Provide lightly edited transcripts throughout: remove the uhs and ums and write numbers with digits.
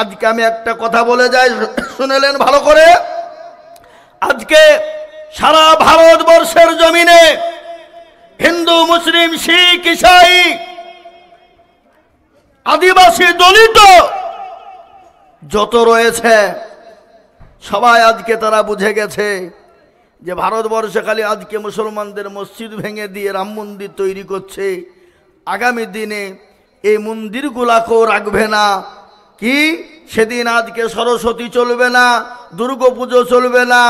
আজকে আমি একটা কথা বলে যাই, শুনেলেন ভালো করে। আজকে সারা ভারতবর্ষের জমিনে হিন্দু, মুসলিম, শিখ, ইসাই, আদিবাসী, দলিত যত রয়েছে সবাই আজকে তারা বুঝে গেছে যে ভারতবর্ষে খালি আজকে মুসলমানদের মসজিদ ভেঙে দিয়ে রাম মন্দির তৈরি করছে, আগামী দিনে এই মন্দিরগুলাকেও রাখবে না। কি সেদিন আজকে সরস্বতী চলবে না, দুর্গা পুজো চলবে না,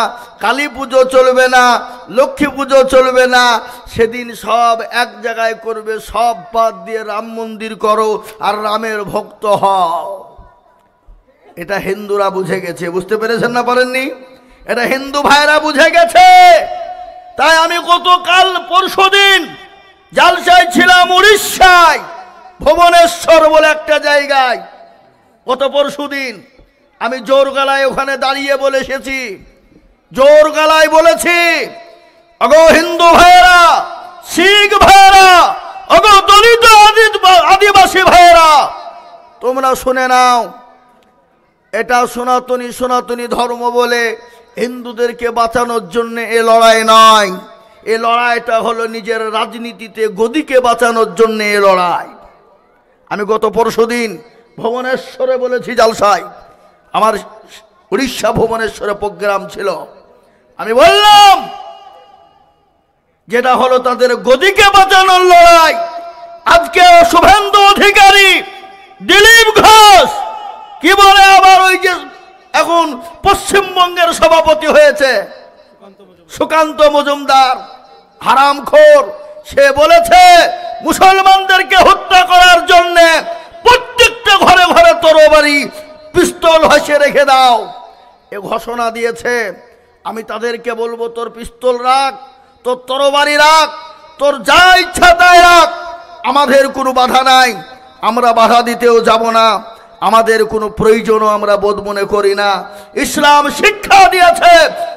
কালী পুজো চলবে না, লক্ষ্মী পুজো চলবে না, সেদিন সব এক জায়গায় করবে, সব বাদ দিয়ে রাম মন্দির করো আর রামের ভক্ত হও। এটা হিন্দুরা বুঝে গেছে, বুঝতে পেরেছেন না পারেননি? এটা হিন্দু ভাইরা বুঝে গেছে। তাই আমি গতকাল পরশুদিন জালসায় ছিলাম উড়িষ্যায়, ভুবনেশ্বর বলে একটা জায়গায়। গত পরশুদিন আমি জোর গলায় ওখানে দাঁড়িয়ে বলে এসেছি, জোর গলায় বলেছি, অগো হিন্দু ভাইয়েরা, শিখ ভাইয়েরা, অগো দলিত আদিবাসী ভাইয়েরা, তোমরা শুনে নাও, এটা সনাতনী ধর্ম বলে হিন্দুদেরকে বাঁচানোর জন্য এ লড়াই নয়। এ লড়াইটা হলো নিজের রাজনীতিতে গদিকে বাঁচানোর জন্য এ লড়াই। আমি গত পরশুদিন ভুবনেশ্বরে বলেছি, জালসায় আমার উড়িষ্যা ভুবনেশ্বরে প্রোগ্রাম ছিল। আমি বললাম যেটা হলো তাদের গদিকে বাঁচানোর লড়াই। আজকে শুভেন্দু অধিকারী, দিলীপ ঘোষ, কি বলে আবার ওই যে এখন পশ্চিমবঙ্গের সভাপতি হয়েছে সুকান্ত মজুমদার, হারামখোর, সে বলেছে মুসলমানদেরকে হত্যা করার জন্য প্রত্যেকটা ঘরে ঘরে তরবারি, পিস্তল হাসে রেখে দাও, এ ঘোষণা দিয়েছে। আমি তাদেরকে বলবো, তোর পিস্তল রাখ, তোর তরবারি রাখ, তোর যা ইচ্ছা তাই রাখ, আমাদের কোনো বাধা নাই, আমরা বাধা দিতেও যাব না, আমাদের কোনো প্রয়োজনও আমরা বোধ মনে করি না। ইসলাম শিক্ষা দিয়েছে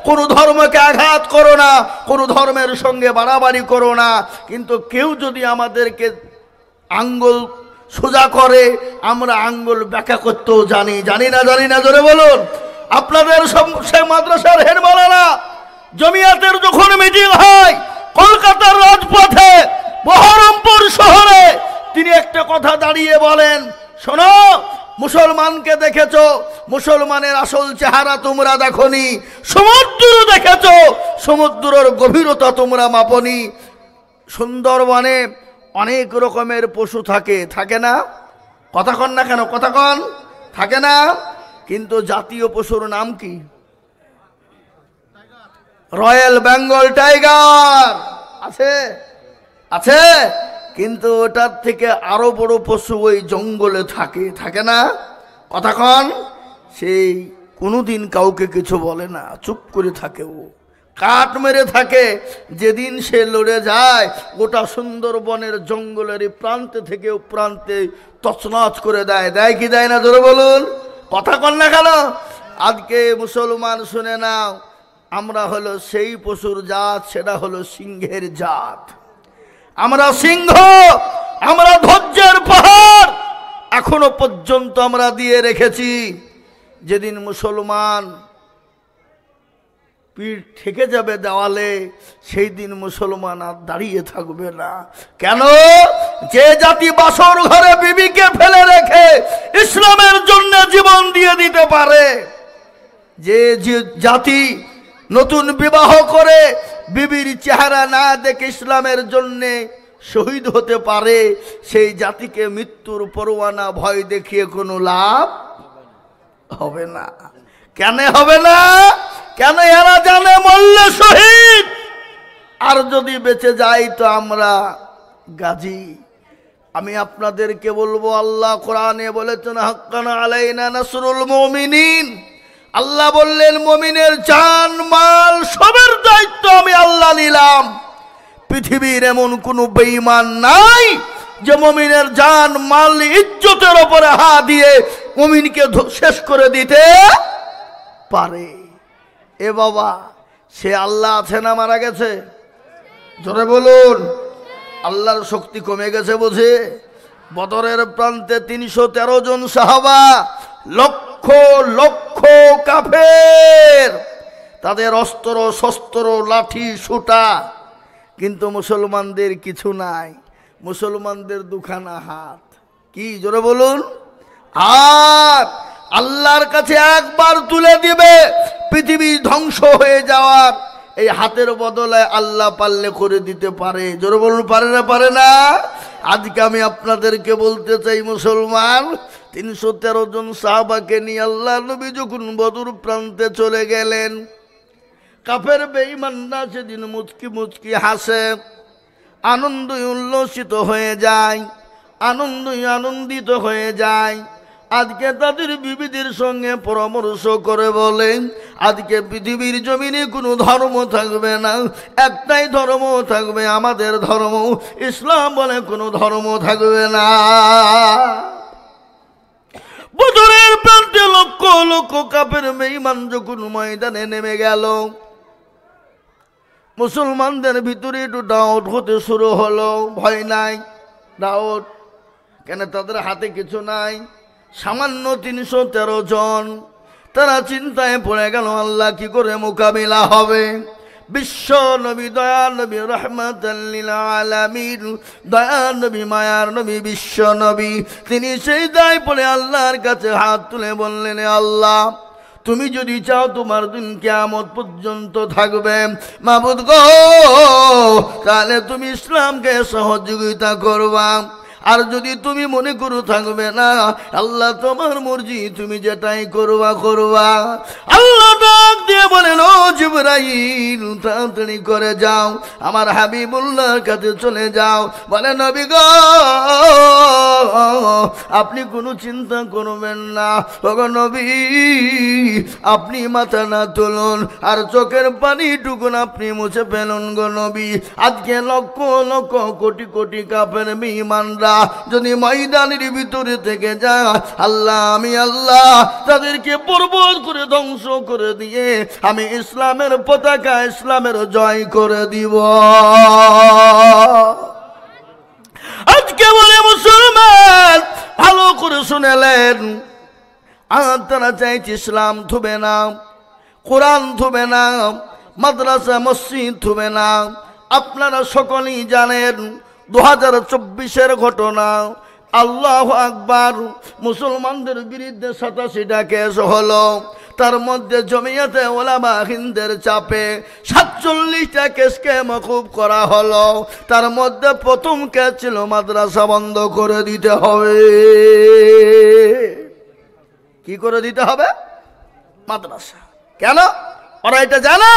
কোনো ধর্মকে আঘাত করো না, কোনো ধর্মের সঙ্গে বাড়াবাড়ি করো না। কিন্তু কেউ যদি আমাদেরকে আঙ্গুল সোজা করে, আমরা আঙ্গুল ব্যাখ্যা করতেও জানি না জোরে বলুন। আপনাদের সে মাদ্রাসার হেড মাওলানা জমিয়াতের যখন মিটিং হয় কলকাতার রাজপথে, বহরমপুর শহরে, তিনি একটা কথা দাঁড়িয়ে বলেন, শোনো, মুসলমানকে দেখেছো, মুসলমানের আসল চেহারা তোমরা দেখনি, সমুদ্র দেখেছো, সমুদ্রের গভীরতা তোমরা মাপনি। সুন্দরবনে অনেক রকমের পশু থাকে না? কথা কন না কেন? কথা কন, থাকে না? কিন্তু জাতীয় পশুর নাম কি? রয়্যাল বেঙ্গল টাইগার আছে, কিন্তু ওটার থেকে আরো বড় পশু ওই জঙ্গলে থাকে না? কথা কন। সেই কোনোদিন কাউকে কিছু বলে না, চুপ করে থাকে, ও কাঠ মেরে থাকে। যেদিন সে লড়ে যায়, গোটা সুন্দরবনের জঙ্গলের প্রান্তে থেকে প্রান্তে তছনছ করে দেয় কি দেয় না জোরে বলুন। কথা কন না কেন? আজকে মুসলমান শুনে নাও, আমরা হলো সেই পশুর জাত, সেটা হলো সিংহের জাত। আমরা সিংহ, আমরা ধৈর্যের পাহাড় এখনো পর্যন্ত আমরা দিয়ে রেখেছি। যেদিন মুসলমান পিঠ ঠেকে যাবে দেওয়ালে, সেই দিন মুসলমান আর দাঁড়িয়ে থাকবে না। কেন? যে জাতি বাসর ঘরে বিবিকে ফেলে রেখে ইসলামের জন্য জীবন দিয়ে দিতে পারে, যে জাতি নতুন বিবাহ করে বিবির চেহারা না দেখে ইসলামের জন্য শহীদ হতে পারে, সেই জাতিকে মৃত্যুর পরোয়ানা ভয় দেখিয়ে কোনো লাভ হবে না। কেন হবে না? কেন? এরা জানে মরলে শহীদ, আর যদি বেঁচে যাই তো আমরা গাজী। আমি আপনাদেরকে বলবো, আল্লাহ কোরআনে বলেছেন, হাক্কানা আলাইনা নাসরুল মুমিনিন। আল্লাহ বললেন, মুমিনের জান মাল সবের দায়িত্ব আমি আল্লাহ নিলাম। পৃথিবীর এমন কোনো বেঈমান নাই যে মুমিনের জান মাল ইজ্জতের উপরে হাত দিয়ে মুমিনকে শেষ করে দিতে পারে। এ বাবা, সে আল্লাহ আছে না মারা গেছে? জোরে বলুন। আল্লাহর শক্তি কমে গেছে বুঝে? বদরের প্রান্তে 313 জন সাহাবা লক্ষ লক্ষ কাফের, তাদের অস্ত্র শস্ত্র লাঠি সোঁটা, কিন্তু মুসলমানদের কিছু নাই। মুসলমানদের দুখানা হাত, কি জোরে বলুন। আর আল্লাহর কাছে একবার তুলে দিবে, পৃথিবী ধ্বংস হয়ে যাওয়ার এই হাতের বদলে আল্লাহ পারলে করে দিতে পারে। জোরে বলুন, পারে না? পারে না? আজকে আমি আপনাদেরকে বলতে চাই, মুসলমান 313 জন সাহাবাকে নিয়ে আল্লাহ নবী যখন বদর প্রান্তে চলে গেলেন, কাফের বেঈমানরা সেদিন মুচকি মুচকি হাসে, আনন্দে উল্লসিত হয়ে যায়, আনন্দিত হয়ে যায়। আজকে তাদের বিবিদের সঙ্গে পরামর্শ করে বলে, আজকে পৃথিবীর জমিনে কোনো ধর্ম থাকবে না, একটাই ধর্ম থাকবে, আমাদের ধর্ম ইসলাম বলে কোনো ধর্ম থাকবে না। বদরের প্রান্তে লক্ষ লক্ষ কাফের বেঈমান যখন ময়দানে নেমে গেল, মুসলমানদের ভিতরে একটু ডাউট হতে শুরু হলো। ভয় নাই, ডাউট কেন? তাদের হাতে কিছু নাই, সামান্য 313 জন। তারা চিন্তায় পড়ে গেল, আল্লাহ কি করে মোকাবিলা হবে? বিশ্ব নবী, দয়ার নবী, রাহমাতাল লিল আলামিন, দয়ার নবী, মায়ার নবী, বিশ্ব নবী, তিনি সেই দায় পড়ে আল্লাহর কাছে হাত তুলে বললেন, আল্লাহ তুমি যদি চাও তোমার দিন কিয়ামত পর্যন্ত থাকবে মাবুদ গো, তাহলে তুমি ইসলামকে সহযোগিতা করবা। আর যদি তুমি মনে করো থাকবে না, আল্লাহ তোমার মর্জি, তুমি যেটাই করবা করবা। আল্লাহ ডাক দিয়ে বলেন, ও জিবরাইল, তাড়াতাড়ি করে যাও, আমার হাবিবুল্লাহর কাছে চলে যাও। বলে, নবী গো, আপনি কোনো চিন্তা করবেন না। ওগো নবী, আপনি মাথা না তুলুন, আর চোখের পানি টুকুন আপনি মুছে ফেলুন গো নবী। আজকে লক্ষ লক্ষ কোটি কোটি কাফের বেঈমানরা যদি ময়দানের ভিতরে থেকে যায়, আমি আল্লাহ তাদেরকে বরবাদ করে ধ্বংস করে দিয়ে আমি ইসলামের পতাকা, ইসলামের জয় করে দিব। আজকে বলে মুসলমান, ভালো করে শুনেলেন, আর তারা চাইছে ইসলাম থুবে না, কোরআন থুবে না, মাদ্রাসা মসজিদ থুবে না। আপনারা সকলেই জানেন 2024-এর ঘটনা। আল্লাহু আকবার, মুসলমানদের বিরুদ্ধে 87টা কেস হলো, তার মধ্যে জমিয়তে উলামা হিন্দের চাপে 47টা কেসকে মওকুফ করা হলো। তার মধ্যে প্রথম কেস ছিল মাদ্রাসা বন্ধ করে দিতে হবে। কি করে দিতে হবে? মাদ্রাসা। কেন? ওরা এটা জানে,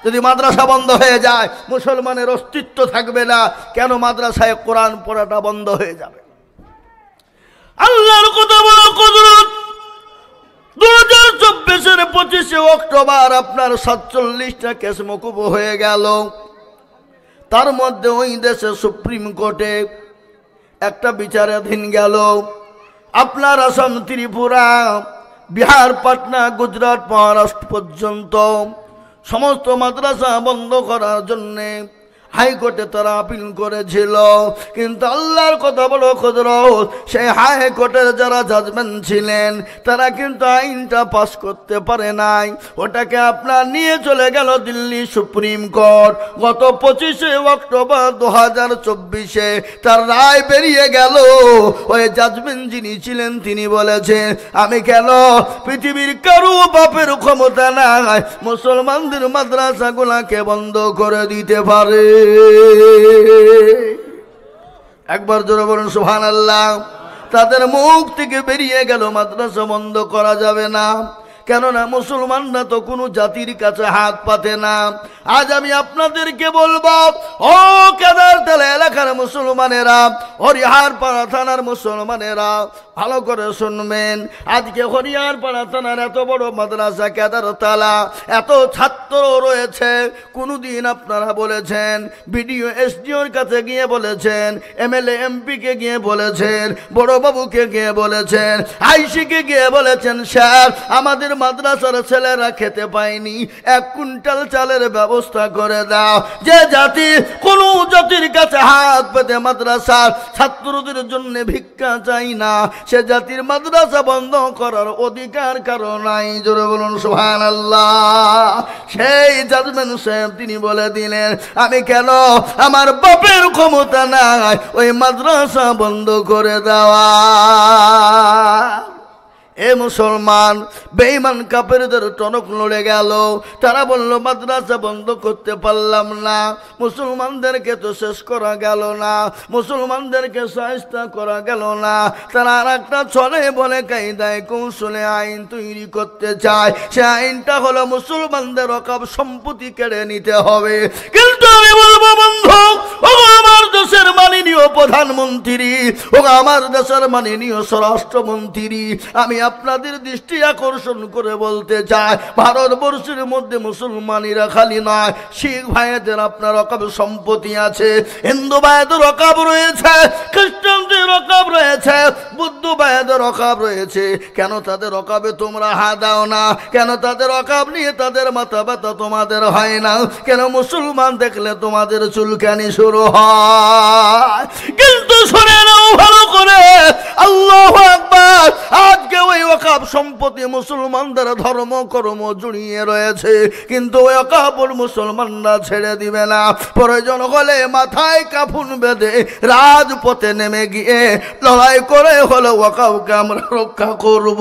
যদি মাদ্রাসা বন্ধ হয়ে যায় মুসলমানের অস্তিত্ব থাকবে না। কেন মাদ্রাসায় কোরআন পড়াটা বন্ধ হয়ে যাবে? আল্লাহর কত বড় কুদরত! 2024-এর 25শে অক্টোবর আপনার 47টা কেস মওকুফ হয়ে গেল। তার মধ্যে ওই দেশে সুপ্রিম কোর্টে একটা বিচারাধীন গেল। আপনার আসাম, ত্রিপুরা, বিহার, পাটনা, গুজরাট, মহারাষ্ট্র পর্যন্ত সমস্ত মাদ্রাসা বন্ধ করার জন্যে হাইকোর্টে তারা আপিল করেছিল। কিন্তু আল্লাহর কথা বড় কুদরত, সেই হাইকোর্টের যারা জাজমেন্ট ছিলেন তারা কিন্তু আইনটা পাস করতে পারে নাই। ওটাকে আপনার নিয়ে চলে গেল দিল্লি সুপ্রিম কোর্ট। গত 25শে অক্টোবর 2024-এ তার রায় বেরিয়ে গেল। ওই জাজমেন্ট যিনি ছিলেন তিনি বলেছেন, আমি কেন পৃথিবীর কারো বাপের ক্ষমতা নাই মুসলমানদের মাদ্রাসাগুলাকে বন্ধ করে দিতে পারে। একবার জোরে বলুন সুবহানাল্লাহ। তাদের মুখ থেকে বেরিয়ে গেল মাদ্রাসা বন্ধ করা যাবে না। কেননা মুসলমানরা তো কোনো জাতির কাছে হাত পাতে না। আজ আমি আপনাদেরকে বলবো, ও কেদারতলা এলাকার মুসলমানেরা, হরিহারপাড়া থানার মুসলমানেরা, ভালো করে শুনবেন। আজকে হরিহারপাড়া থানার এত বড় মাদ্রাসা কেদারতলা, এত ছাত্র রয়েছে। কোনদিন আপনারা বলেছেন, বিডিও এসডিওর কাছে গিয়ে বলেছেন, এমএলএ এমপিকে গিয়ে বলেছেন, বড় বাবুকে গিয়ে বলেছেন, আইসিকে গিয়ে বলেছেন, স্যার আমাদের মাদ্রাসার ছেলেরা খেতে পায়নি, 1 কুইন্টাল চালের ব্যবস্থা করে দাও। যে জাতি কোন জাতির কাছে হাত পেতে মাদ্রাসার ছাত্রদের জন্য ভিক্ষা চাই না, সে জাতির মাদ্রাসা বন্ধ করার অধিকার কারো নাই। জোরে বলুন সুবহানাল্লাহ। সেই জাজমেন সাহেব তিনি বলে দিলেন, আমি কেন, আমার বাপের ক্ষমতা নাই ওই মাদ্রাসা বন্ধ করে দেওয়া। এ মুসলমান, বেঈমান কাফেরদের টনক লড়ে গেল। তারা বলল মাদ্রাসা বন্ধ করতে পারলাম না, মুসলমানদেরকে তো শেষ করা গেল না, মুসলমানদেরকে শায়েস্তা করা গেল না। তারা আর একটা চলে বলে কায়দায় কৌশলে আইন তৈরি করতে চায়। সে আইনটা হলো মুসলমানদের অকাপ সম্পত্তি কেড়ে নিতে হবে। কিন্তু আমি বলবো বন্ধু, ও আমার দেশের মাননীয় প্রধানমন্ত্রী, ও আমার দেশের মাননীয় স্বরাষ্ট্রমন্ত্রী, আমি আপনাদের দৃষ্টি আকর্ষণ করে বলতে চাই, ভারতবর্ষের মধ্যে মুসলমানেরা খালি নয়, শিখ ভাইদের আপনার অকাব সম্পত্তি আছে, হিন্দু ভাইদের অকাব রয়েছে, খ্রিস্টানদের অকাব রয়েছে, বুদ্ধ ভাইদের অকাব রয়েছে। কেন তাদের অকাবে তোমরা হাত দাও না? কেন তাদের অকাব নিয়ে তাদের মাথা ব্যথা তোমাদের হয় না? কেন মুসলমান দেখলে তোমাদের চুলকানি শুরু হয়? কিন্তু শুনে নাও ভালো করে, আল্লাহু আকবার, আজকে ওই ওয়াকাব সম্পত্তি মুসলমানদের ধর্ম কর্ম জড়িয়ে রয়েছে, কিন্তু ওই ওয়াকাবুল মুসলমানরা ছেড়ে দিবে না। প্রয়োজন হলে মাথায় কাফন বেঁধে রাজপথে নেমে গিয়ে লড়াই করে হলো ওয়াকাবকে আমরা রক্ষা করব।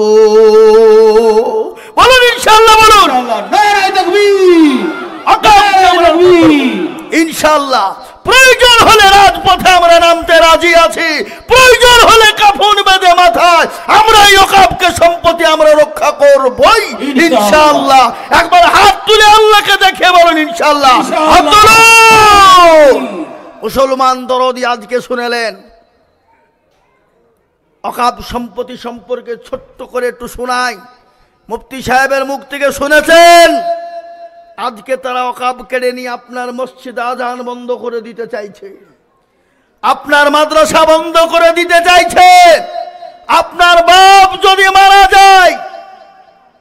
বলুন ইনশাআল্লাহ, বলুন নারায়ে তাকবীর, ইনশাআল্লাহ। প্রয়োজন হলে রাজপথে আমরা নামতে রাজি আছি, প্রয়োজন হলে কাফন বেঁধে মাথায় আমরা এই ওয়াকাবকে সম্পত্তি আমরা রক্ষা করবই ইনশাআল্লাহ। একবার হাত তুলে আল্লাহকে দেখে বলুন ইনশাআল্লাহ। হাত তুলুন। মুসলমান দরদি আজকে শুনেলেন, ওয়াকাব সম্পত্তি সম্পর্কে ছোট্ট করে একটু শোনাই। মুফতি সাহেবের মুখ থেকে শুনেছেন, আজকে তারা ওয়াকাব কেড়ে নিয়ে আপনার মসজিদ আজান বন্ধ করে দিতে চাইছে, আপনার মাদ্রাসা বন্ধ করে দিতে চাইছে। আপনার বাপ যদি মারা যায়,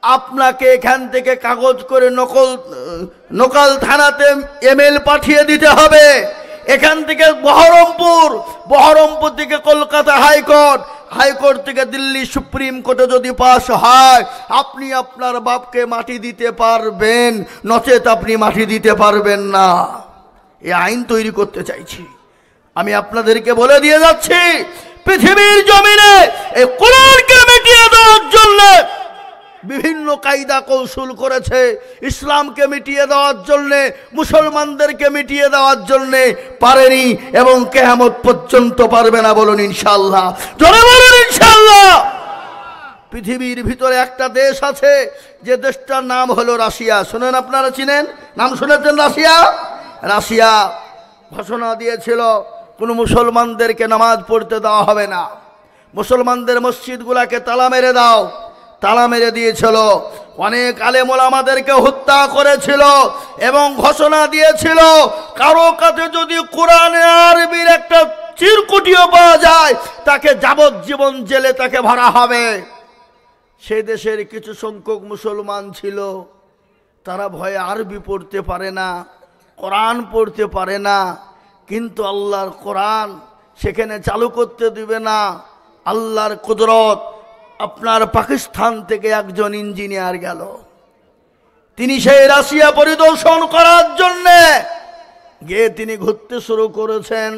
আপনাকে এখান থেকে কাগজ করে নকল থানাতে ইমেল পাঠিয়ে দিতে হবে। এখান থেকে বহরমপুর থেকে কলকাতা হাইকোর্ট, হাইকোর্ট থেকে দিল্লি সুপ্রিম কোর্টে যদি পাস হয়, আপনি আপনার বাপকে মাটি দিতে পারবেন, নচেত আপনি মাটি দিতে পারবেন না। এই আইন তৈরি করতে চাইছি। আমি আপনাদেরকে বলে দিয়ে যাচ্ছি, পৃথিবীর জমিনে এই কোরআনকে মিটিয়ে দেওয়ার জন্য বিভিন্ন কায়দা কৌশল করেছে, ইসলামকে মিটিয়ে দেওয়ার জন্য, মুসলমানদেরকে মিটিয়ে দেওয়ার জন্য পারেনি এবং কিয়ামত পর্যন্ত পারবে না। বলুন ইনশাআল্লাহ, জোরে বলুন ইনশাআল্লাহ। পৃথিবীর ভিতরে একটা দেশ আছে, যে দেশটার নাম হলো রাশিয়া। শুনেন, আপনারা চিনেন, নাম শুনেছেন রাশিয়া? রাশিয়া ঘোষণা দিয়েছিল কোনো মুসলমানদেরকে নামাজ পড়তে দেওয়া হবে না, মুসলমানদের মসজিদগুলাকে তালা মেরে দাও। তালা মেরে দিয়েছিল, অনেক আলেম ওলামাদেরকে হত্যা করেছিল এবং ঘোষণা দিয়েছিল, কারো কাছে যদি কোরআনে আরবির একটা চিরকুটিও পাওয়া যায়, তাকে যাবজ্জীবন জেলে তাকে ভরা হবে। সেই দেশের কিছু সংখ্যক মুসলমান ছিল, তারা ভয়ে আরবি পড়তে পারে না, কোরআন পড়তে পারে না, কিন্তু আল্লাহর কোরআন সেখানে চালু করতে দিবে না। আল্লাহর কুদরত, আপনার পাকিস্তান থেকে একজন ইঞ্জিনিয়ার গেল, তিনি সেই রাশিয়া পরিদর্শন করার জন্যে গিয়ে তিনি ঘুরতে শুরু করেছেন।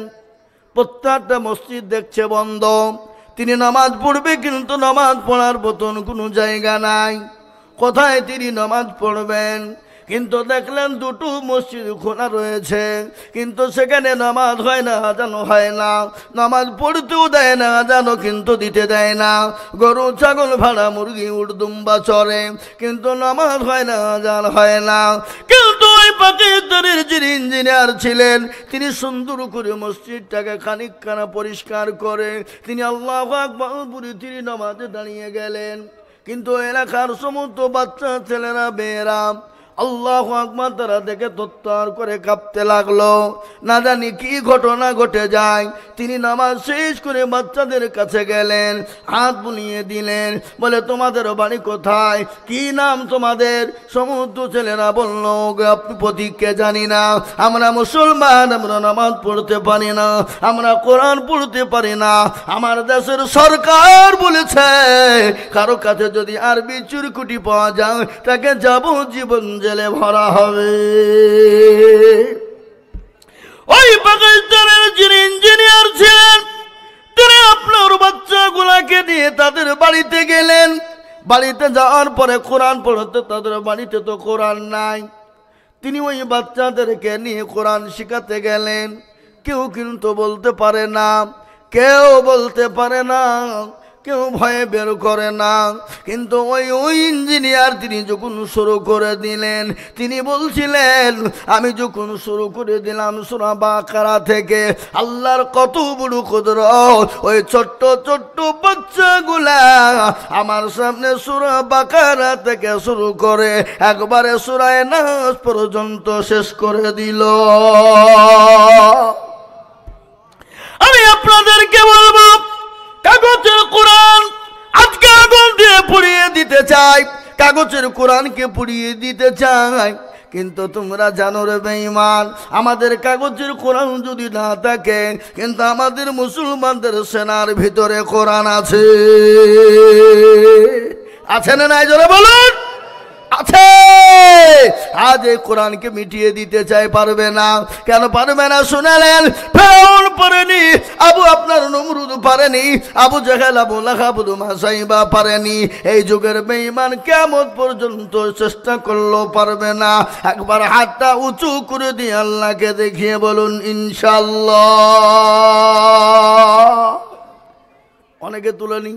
প্রত্যেকটা মসজিদ দেখছে বন্ধ, তিনি নামাজ পড়বে কিন্তু নামাজ পড়ার মতন কোনো জায়গা নাই। কোথায় তিনি নামাজ পড়বেন? কিন্তু দেখলেন দুটো মসজিদ খোলা রয়েছে, কিন্তু সেখানে নামাজ হয় না, আজানও হয় না, নামাজ পড়তেও দেয় না, আজানও কিন্তু দিতে দেয় না। গরু ছাগল ভাড়া মুরগি উড়দুম্বা চড়ে, কিন্তু নামাজ হয় না, আজান হয় না। কিন্তু ওই পাকিস্তানের যিনি ইঞ্জিনিয়ার ছিলেন, তিনি সুন্দর করে মসজিদটাকে খানিকখানা পরিষ্কার করে তিনি আল্লাহু আকবার বলে তিনি নামাজে দাঁড়িয়ে গেলেন। কিন্তু এলাকার সমস্ত বাচ্চা ছেলেরা মেয়েরা আল্লাহু আকবার। তারা দেখে তত্তর করে কাঁপতে লাগলো, না জানি কি ঘটনা ঘটে যায়। তিনি নামাজ শেষ করে বাচ্চাদের কাছে গেলেন, হাত বুলিয়ে দিলেন, বলে তোমাদের বাড়ি কোথায়, কি নাম তোমাদের? সমস্ত ছেলেরা বলল, আপনি প্রতীককে জানি না, আমরা মুসলমান, আমরা নামাজ পড়তে পারি না, আমরা কোরআন পড়তে পারি না। আমার দেশের সরকার বলেছে কারো কাছে যদি আরবি চুরকুটি পাওয়া যায় তাকে যাবজ্জীবন জেলে ভরা হবে। ওই পাকিস্তানের যিনি ইঞ্জিনিয়ার ছিলেন তিনি আপনার বাচ্চাগুলাকে নিয়ে তাদের বাড়িতে গেলেন। বাড়িতে যাওয়ার পরে কোরআন পড়তে, তাদের বাড়িতে তো কোরআন নাই। তিনি ওই বাচ্চাদেরকে নিয়ে কোরআন শিখাতে গেলেন। কেউ কিন্তু বলতে পারে না, কেউ বলতে পারে না, কেউ ভয়ে বের করে না। কিন্তু ওই ইঞ্জিনিয়ার তিনি যখন শুরু করে দিলেন, তিনি বলছিলেন আমি যখন শুরু করে দিলাম সূরা বাকারা থেকে, আল্লাহর কত বড় কুদরত। ওই ছোট্ট ছোট্ট বাচ্চাগুলা আমার সামনে সূরা বাকারা থেকে শুরু করে একবারে সূরা নাস পর্যন্ত শেষ করে দিল। আমি আপনাদেরকে বলবো, কাগজের কোরআন আজকে আগুন দিয়ে পুড়িয়ে দিতে চাই, কাগজের কোরআনকে পুড়িয়ে দিতে চাই। কিন্তু তোমরা জানো রে বেঈমান, আমাদের কাগজের কোরআন যদি না থাকে, কিন্তু আমাদের মুসলমানদের সেনার ভিতরে কোরআন আছে। আছে না নাই জোরে বলুন? আছে। আজ এই কোরআনকে মিটিয়ে দিতে চাই, পারবে না। কেন পারবে না শুনালেন? ফেরাউন পারেনি, আপনার নমরুদ পারেনি, আবু জাহেল, আবু লাহাব, মাসাইবা পারেনি। এই যুগের বেঈমান কিয়ামত পর্যন্ত চেষ্টা করলেও পারবে না। একবার হাতটা উঁচু করে দিয়ে আল্লাহকে দেখিয়ে বলুন ইনশাআল্লাহ। অনেকে তুলেনি,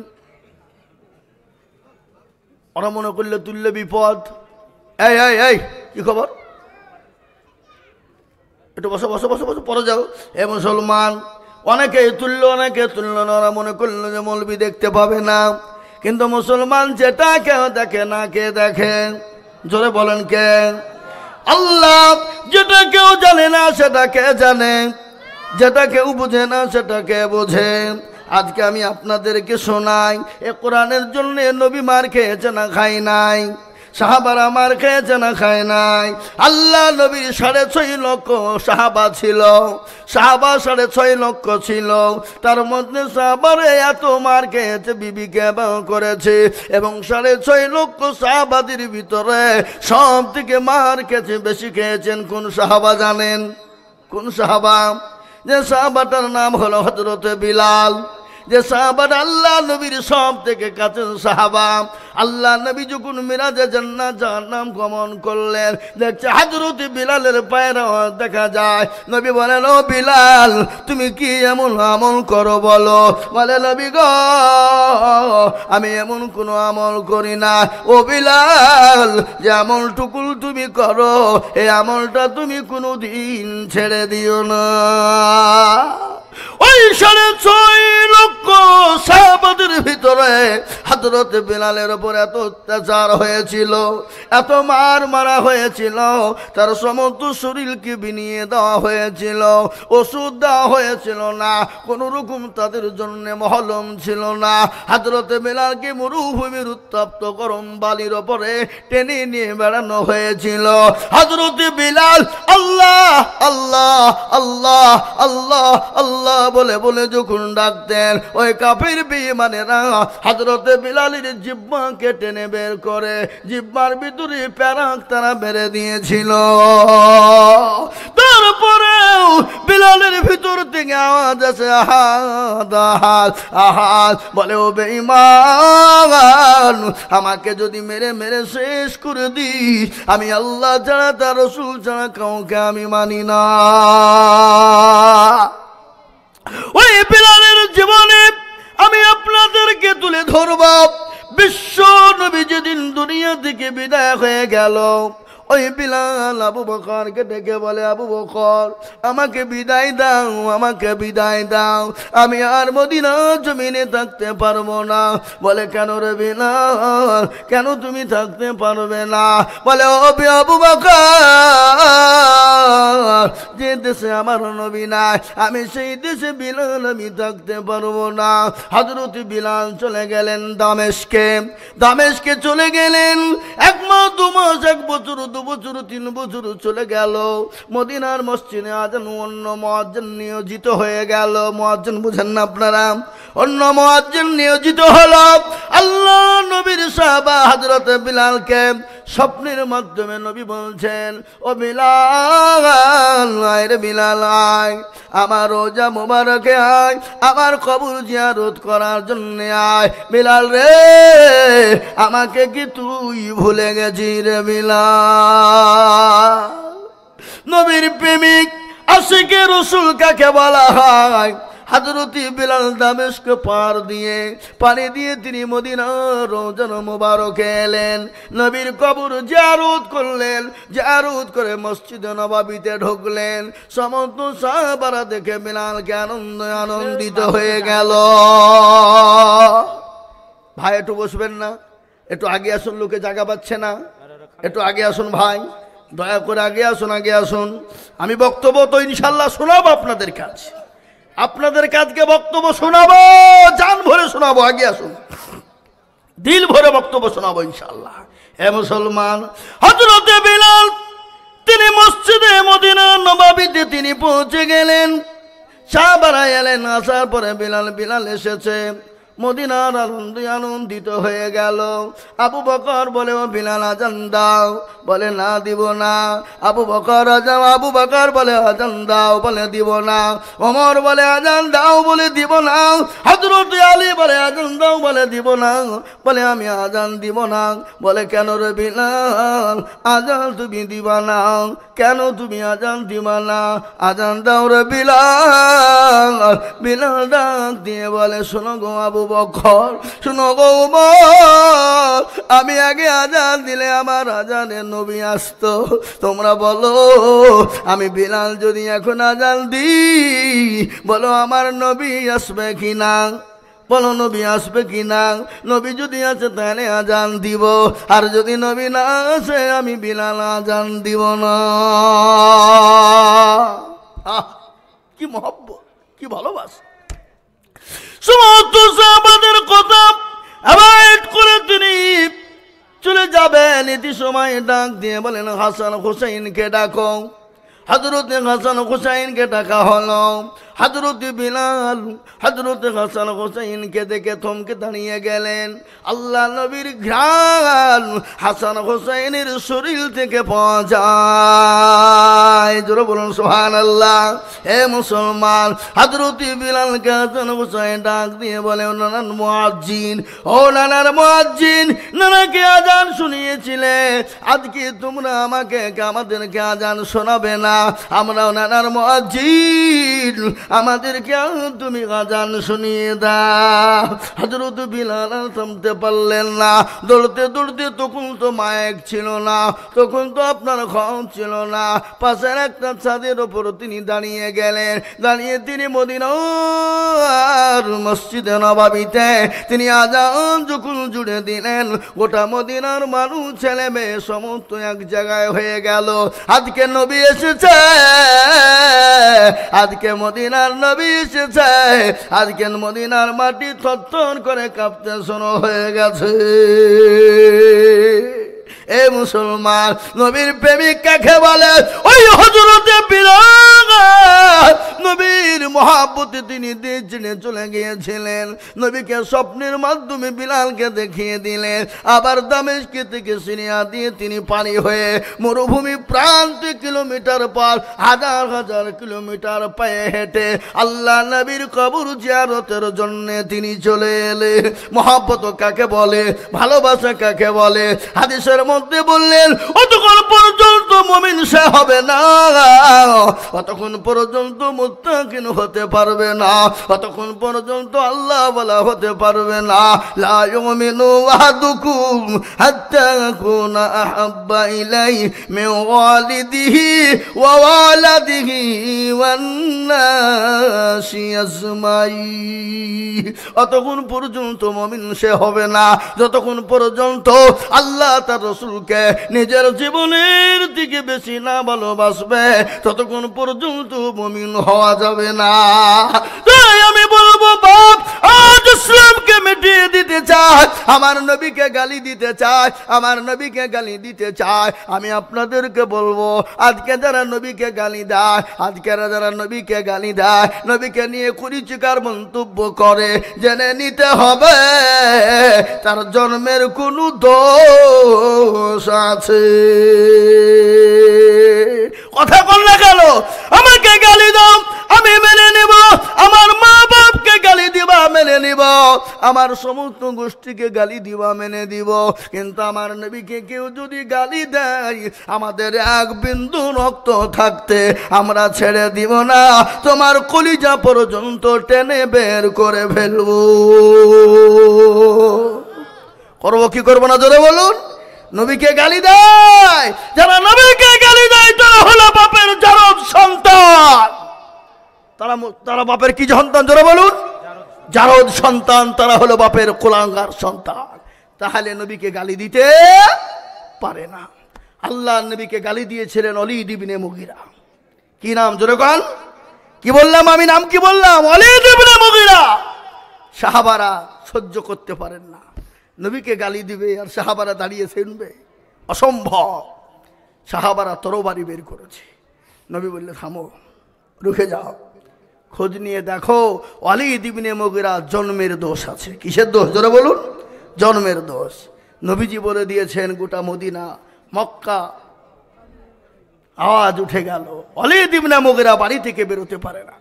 ওরা মনে করলে তুললে বিপদ। এই এই এই কি খবর? একটু বসো বসো বসো বসো, পরে যাও। এ মুসলমান, অনেকে তুললো, অনেকে তুললো না। ওরা মনে করলো যে মৌলবি দেখতে পাবে না। কিন্তু মুসলমান যেটা কেউ দেখে না, কে দেখে? জোরে বলেন কে? আল্লাহ। যেটা কেউ জানে না সেটা কে জানে, যেটা কেউ বুঝে না সেটা কে বোঝে। আজকে আমি আপনাদেরকে শোনাই, এ কোরআনের জন্য নবী মার খেয়েছে না খাই নাই? সাহাবারা মার খেয়েছে না খায় নাই? আল্লাহ নবীর 6.5 লক্ষ সাহাবা ছিল, সাহাবা 6.5 লক্ষ ছিল। তার মধ্যে সাহাবারে এত মার খেয়েছে, বিবিকে বিবাহ করেছে, এবং 6.5 লক্ষ সাহাবাদের ভিতরে সব থেকে মার খেয়েছে, বেশি খেয়েছেন কোন সাহাবা জানেন? কোন সাহাবা? যে সাহাবাটার নাম হলো হযরত বিলাল। যে সাহাবাটা আল্লাহ নবীর সব থেকে কাছের সাহাবা। আল্লাহ নবী যখন মিরাজে জান্নাত জাহান্নাম গমন করলেন, দেখছে হযরত বিলালের পায়ের আওয়াজ দেখা যায়। নবী বলেন, ও বিলাল, তুমি কি এমন আমল করো বলো? বলে, নবী গো, আমি এমন কোনো আমল করি না। ও বিলাল, যে আমলটুকুল তুমি করো, এই আমলটা তুমি কোনোদিন ছেড়ে দিও না। ওই 6.5 লক্ষ সাহাবাদের ভিতরে হযরত বিলালের উপর এত অত্যাচার হয়েছিল, এত মার মারা হয়েছিল, তার সমস্ত শরীরকে বিনিয়ে দেওয়া হয়েছিল, ওষুধ দেওয়া হয়েছিল না, কোন রকম তাদের জন্য মহলম ছিল না। হযরত বিলালকে মরুভূমির উত্তপ্ত গরম বালির উপরে টেনে নিয়ে বেড়ানো হয়েছিল। হযরত বিলাল আল্লাহ আল্লাহ আল্লাহ আল্লাহ আল্লাহ বলে বলে যখন ডাকতেন, ওই কাফির বেঈমানেরা হযরত বিলালের জিহ্বাকে টেনে বের করে জিহ্বার ভিতরে প্যারাক তারা বেড়ে দিয়েছিল। তারপরেও বিলালের ভিতর থেকে আওয়াজ আছে, আহাদ আহাদ আহাদ। বলে, ও বেঈমান, আমাকে যদি মেরে মেরে শেষ করে দিস, আমি আল্লাহ ছাড়া, তার রাসূল ছাড়া কাউকে আমি মানি না। ওই বিলালের জীবনে আমি আপনাদেরকে তুলে ধরব। বিশ্ব নবী যেদিন দুনিয়া থেকে বিদায় হয়ে গেল, ওই বিলাল আবু বকরকে ডেকে বলে, আবু বকর আমাকে বিদায় দাও, আমাকে বিদায় দাও, আমি আর মদিনা জমিনে থাকতে পারবো না। বলে কেন রে বিলাল, কেন তুমি থাকতে পারবে না? বলে ও আবু বকর, যে দেশে আমার নবী নাই আমি সেই দেশে বিলাল আমি থাকতে পারবো না। হযরত বিলাল চলে গেলেন দামেস্কে। দামেস্কে চলে গেলেন। 1 মাস 2 মাস 1 বছর 2 বছর 3 বছর চলে গেল। মদিনার মসজিদে আজান অন্য মুয়াজ্জিন নিয়োজিত হয়ে গেল। মুয়াজ্জিন বুঝেন না আপনারা? অন্য মুয়াজ্জিন নিয়োজিত হলো। আল্লাহ নবীর সাহাবা হযরত বিলালকে স্বপ্নের মাধ্যমে নবী বলছেন, ও বিলাল আয় রে বিলাল আয়, আমার রোজা মুবারকে আয়, আমার কবর জিয়ারত করার জন্য আয়। বিলাল রে আমাকে কি তুই ভুলে গেছিস রে বিলাল? নবীর প্রেমিক আশিকে রাসূল কাকে বলা হয়? হযরত বিলাল দামেস্ক পার দিয়ে পানি দিয়ে তিনি মদিনার রওজা মুবারকে এলেন। নবীর কবর জিয়ারত করলেন। জিয়ারত করে মসজিদে নববীতে ঢুকলেন। সমস্ত সাহাবারা দেখে বিলালকে আনন্দিত হয়ে গেল। ভাই একটু বসবেন না? একটু আগে আসুন, লোকে জায়গা পাচ্ছে না। একটু আগে আসুন ভাই, দয়া করে আগে আসুন, আগে আসুন। আমি বক্তব্য তো ইনশাল্লাহ শোনাবো আপনাদের কাছে, আপনাদের কাজকে বক্তব্য শোনাবো, জান ভরে শোনাবো। আগে আসুন, দিল ভরে বক্তব্য শোনাবো ইনশাআল্লাহ। হে মুসলমান, হযরত বিলাল তিনি মসজিদে মদিনা নববীতে তিনি পৌঁছে গেলেন। সাহাবারা এলেন। আসার পরে বিলাল এসেছে। মদিনার আনন্দিত হয়ে গেল। আবু বকর বলে, ও বিলাল আজান দাও। বলে না দিব না। আবু বকর বলে আজান দাও। বলে দিব না। ওমর বলে আজান দাও। বলে দিব না। হযরত আলী বলে আজান দাও। বলে দিব না। বলে আমি আজান দিব না। বলে কেন রে বিলাল আজান তুমি দিবা না? কেন তুমি আজান দিবা না? আজান দাও রে বিলাল। বিলাল ডাক দিয়ে বলে, শোনো গো আবু বকর, শোনো গো ওমর, আমি আগে আজান দিলে আমার আজানে নবী আসতো। তোমরা বলো আমি বিলাল যদি এখন আজান দিই, বলো আমার নবী আসবে কিনা? বলো নবী আসবে কিনা? নবী যদি আছে তাহলে আজান দিব, আর যদি নবী না আসে আমি বিলাল আজান দিব না। কি মহব্বত, কি ভালোবাসা! সমস্ত সাহাবাদের কথা অ্যাভয়েড করে তিনি চলে যাবেন। এটি সময় ডাক দিয়ে বলেন, হাসান হুসাইনকে ডাকো। হযরত হাসান হুসাইনকে ডাকা হলো। হযরত বিলাল হযরত হাসান হুসাইনকে দেখে থমকে দাঁড়িয়ে গেলেন। আল্লাহ নবীর ঘ্রাণ হাসান হুসাইনের শরীর থেকে পাওয়া যায়। জোরে বলুন সুবহানাল্লাহ। হে মুসলমান, হযরত বিলালকে হাসান হুসাইন ডাক দিয়ে বলে, ও নানার মুয়াজ্জিন, ও নানার মুয়াজ্জিন, নানাকে আজান শুনিয়েছিলে, আজকে তোমরা আমাদেরকে আজান শোনাবে না? আমরাও নানার মুয়াজ্জিন, আমাদেরকে তুমি আজান শুনিয়ে দাও। হযরত বিলাল থামতে পারলেন না। দৌড়তে দৌড়তে, তখন তো মাইক ছিল না, তখন তো আপনার খবর ছিল না, পাশের একটা ছাদের ওপর তিনি দাঁড়িয়ে গেলেন। দাঁড়িয়ে তিনি মদিনার মসজিদে নববীতে তিনি আজান যখন জুড়ে দিলেন, গোটা মদিনার মানুষ ছেলে মেয়ে সমস্ত এক জায়গায় হয়ে গেল। আজকে নবী এসেছে, আজকে মদিনার নবী এসেছে, আজকে মদিনার মাটি থরথর করে কাঁপতে শুরু হয়ে গেছে। এ মুসলমান, নবীর প্রেমিক কাকে বলে? ওই হযরতে বিলাল নবীর মহব্বতে তিনি দেশ ছেড়ে চলে গিয়েছিলেন। নবীকে স্বপ্নের মাধ্যমে বিলালকে দেখিয়ে দিলেন। আবার দামেস্ক থেকে সিরিয়া দিয়ে তিনি পানি হয়ে মরুভূমি প্রান্তে কিলোমিটার পর হাজার হাজার কিলোমিটার পায়ে হেঁটে আল্লাহ নবীর কবর জিয়ারতের জন্য তিনি চলে এলেন। মহব্বত কাকে বলে? ভালোবাসা কাকে বলে? হাদিসের মধ্যে বললেন, অতক্ষণ পর্যন্ত মুমিন সে হবে না, অতক্ষণ পর্যন্ত মুত্তাকিন হতে পারবে না, ততক্ষণ পর্যন্ত আল্লাহ ওয়ালা হতে পারবে না। লা ইউমিনু আহাদুকুম হাত্তা ইয়াকুনা আহাব্বা ইলাইহি মিন ওয়ালিদিহি ওয়া ওয়ালাদিহি ওয়ান নাসি আজমাইন। অতক্ষণ পর্যন্ত মুমিন সে হবে না যতক্ষণ পর্যন্ত আল্লাহ তার রাসূলকে নিজের জীবনের দিকে বেশি না ভালোবাসবে, ততক্ষণ পর্যন্ত মুমিন হওয়া যাবে না। তাই আমি বলবো, বাপ আজ ইসলামকে মিটিয়ে দিতে চায়, আমার নবীকে গালি দিতে চায়, আমার নবীকে গালি দিতে চায়। আমি আপনাদেরকে বলবো, আজকে যারা নবীকে গালি দেয়, আজকে যারা নবীকে গালি দেয়, নবীকে নিয়ে কুরুচিকার মন্তব্য করে, জেনে নিতে হবে তার জন্মের কোনো দোষ আছে। কথা বল না কেন? আমাকে গালি দাও, আমি মেনে নেব। আমার মা বাপকে গালি দিবা, মেনে নিব। আমার সমস্ত গোষ্ঠীকে গালি দিবা, মেনে দিব। কিন্তু আমার নবীকে কেউ যদি গালি দেয়, আমাদের এক বিন্দু রক্ত থাকতে আমরা ছেড়ে দিব না, তোমার কলিজা পর্যন্ত টেনে বের করে ফেলবো। করবো কি করবো না জোরে বলুন? নবীকে গালি দেয়, যারা নবীকে গালি দেয় তারা হলো বাপের জারদ সন্তান। তারা বাপের কি সন্তান জোরে বলুন? জারদ সন্তান। তারা হলো বাপের কুলাঙ্গার সন্তান। তাহলে নবীকে গালি দিতে পারে না। আল্লাহ নবীকে গালি দিয়েছিলেন ওলীদ ইবনে মুগীরা। কি নাম জোরে বল? কি বললাম আমি? নাম কি বললাম? ওলীদ ইবনে মুগীরা। সাহাবারা সহ্য করতে পারেন না, নবীকে গালি দিবে আর সাহাবারা দাঁড়িয়ে শুনবে, অসম্ভব। সাহাবারা তরবারি বের করেছে। নবী বললে, থামো, রুখে যাও, খোঁজ নিয়ে দেখো ওলীদ ইবনে মুগীরা জন্মের দোষ আছে। কিসের দোষ জোরে বলুন? জন্মের দোষ। নবীজি বলে দিয়েছেন, গোটা মদিনা মক্কা আওয়াজ উঠে গেল, ওলীদ ইবনে মুগীরা বাড়ি থেকে বেরোতে পারে না,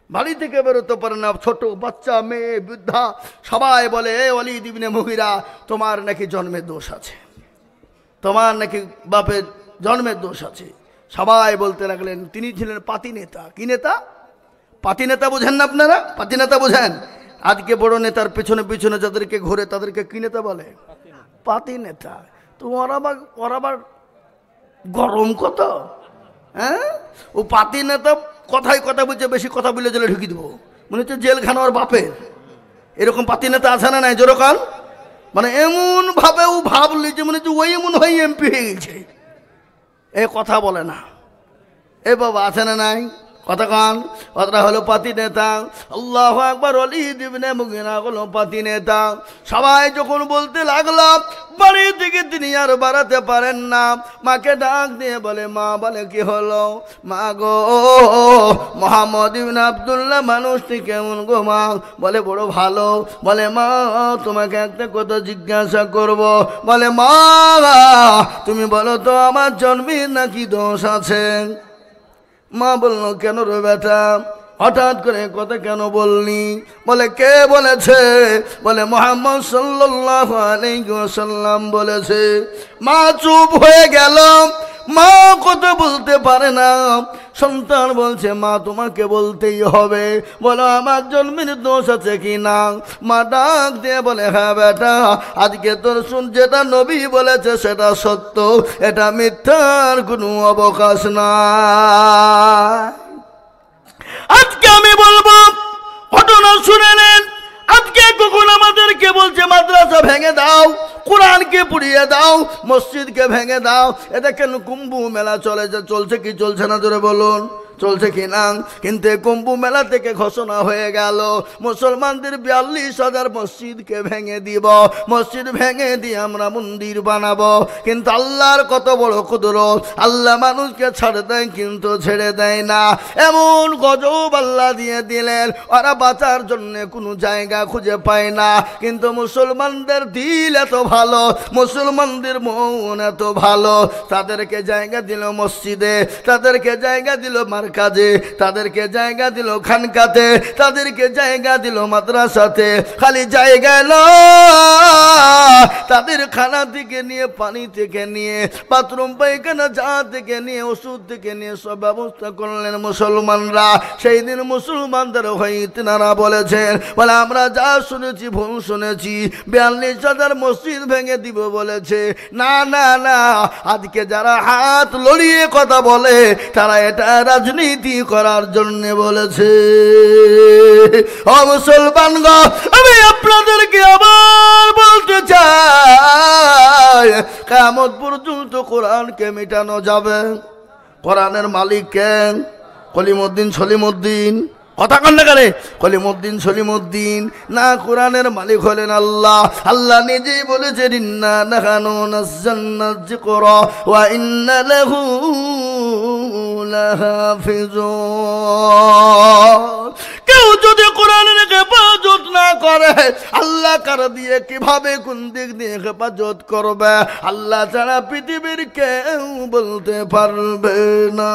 বাড়ি থেকে বেরোতে পারে না। ছোট বাচ্চা, মেয়ে, বৃদ্ধা সবাই বলে, ওলীদ ইবনে মুগীরা তোমার নাকি জন্মের দোষ আছে, তোমার নাকি বাপের জন্মের দোষ আছে। সবাই বলতে লাগলেন, তিনি ছিলেন পাতি নেতা। কি নেতা? পাতি নেতা বোঝেন না আপনারা? পাতি নেতা বোঝেন? আজকে বড় নেতার পেছনে পেছনে যাদেরকে ঘুরে তাদেরকে কি নেতা বলে? পাতি নেতা। তো ওরা আবার গরম কত, হ্যাঁ? ও পাতি নেতা কথায় কথা বলছে, বেশি কথা বলে জেলে ঢুকিয়ে দেবো, মনে হচ্ছে জেলখানা ওর বাপের। এরকম পাতি নেতা আছে না নাই জোরকান? মানে এমন ভাবে ও ভাবলি যে মনে হচ্ছে ওই এমন হয়ে এমপি হয়ে গেছে। এ কথা বলে না। এ বাবা আছে না নাই? কথা কন। ওরা হলো পাতি নেতা। আল্লাহু আকবার। ওলীদ ইবনে মুগীরা হলো পাতি নেতা। সবাই যখন বলতে লাগলো, বাড়ি থেকে তিনি আর বাড়াতে পারেন না, মাকে ডাক দিয়ে বলে, মা। বলে, কি হলো? মা গো, মুহাম্মদ ইবনে আব্দুল্লাহ মানুষটি কেমন গো মা? বলে, বড় ভালো। বলে, মা তোমাকে একটা কথা জিজ্ঞাসা করব। বলে, মা তুমি বলো তো আমার জন্মের নাকি দোষ আছে? মা বলল, কেন রে বেটা, হঠাৎ করে কথা কেন বললি? বলে, কে বলেছে? বলে, মুহাম্মদ সাল্লাল্লাহু আলাইহি ওয়াসাল্লাম বলেছে। মা চুপ হয়ে গেল। মা কথা বলতে পারে না। সন্তান বলছে, মা তোমাকে বলতেই হবে, বলো আমার জন্মের দোষ আছে কি না? মা ডাক দিয়ে বলে, হ্যাঁ বেটা, আজকে তোর যেটা নবী বলেছে সেটা সত্য, এটা মিথ্যার কোনো অবকাশ নাই। আজকে আমি বলবো, ঘটনা শুনে নেন। আজকে কখন আমাদেরকে বলছে মাদ্রাসা ভেঙে দাও, কোরআনকে পুড়িয়ে দাও, মসজিদকে ভেঙে দাও। এটা কেন? কুম্ভ মেলা চলছে কি চলছে না জোরে বলুন? চলছে কি না? কিন্তু কুম্ভ মেলা থেকে ঘোষণা হয়ে গেল, মুসলমানদের 42,000 মসজিদকে ভেঙে দিব, মসজিদ ভেঙে দিয়ে আমরা মন্দির বানাবো। কিন্তু আল্লাহর কত বড় কুদরত, আল্লাহ মানুষকে ছাড়ে দেয় কিন্তু ছেড়ে দেয় না। এমন গজব আল্লাহ দিয়ে দিলেন, ওরা বাঁচার জন্য কোনো জায়গা খুঁজে পায় না। কিন্তু মুসলমানদের দিল এত ভালো, মুসলমানদের মন এত ভালো, তাদেরকে জায়গা দিল মসজিদে, তাদেরকে জায়গা দিল মার্কাজে, তাদেরকে জায়গা দিল খানকাতে, তাদেরকে জায়গা দিল মাদ্রাসাতে। খালি জায়গায় নয়, তাদের খানা থেকে নিয়ে, পানি থেকে নিয়ে, বাথরুম পায়খানা যা থেকে নিয়ে, ওষুধ থেকে নিয়ে সব ব্যবস্থা করলেন মুসলমানরা। সেই দিন মুসলমানদের হয়ে তিনারা বলেছেন, বলে আমরা যা শুনেছি ভুল শুনেছি, 42,000 মসজিদ ভেঙে দিব বলেছে। না না না, আজকে যারা হাত লড়িয়ে কথা বলে তারা এটা রাজনীতি করার জন্য বলেছে। ও মুসলমানগণ, আমি আপনাদেরকে আবার বলতে চাই, কিয়ামত পর্যন্ত কোরআনকে মেটানো যাবে। কোরআনের মালিক কে? কলিমউদ্দিন সলিমউদ্দিন। কথা কন না কেন? কলিমউদ্দিন সলিমউদ্দিন না, কোরআনের মালিক হলেন আল্লাহ। আল্লাহ নিজেই বলেছেন, ইন্না নাহনু নাযালনা যিকরা ওয়া ইন্না লাহু লাহাফিজুন। কেউ যদি কোরআনের হেফাজত না করে, আল্লাহ কার দিয়ে কিভাবে কোন দিক দিয়ে হেফাজত করবে আল্লাহ ছাড়া পৃথিবীর কেউ বলতে পারবে না।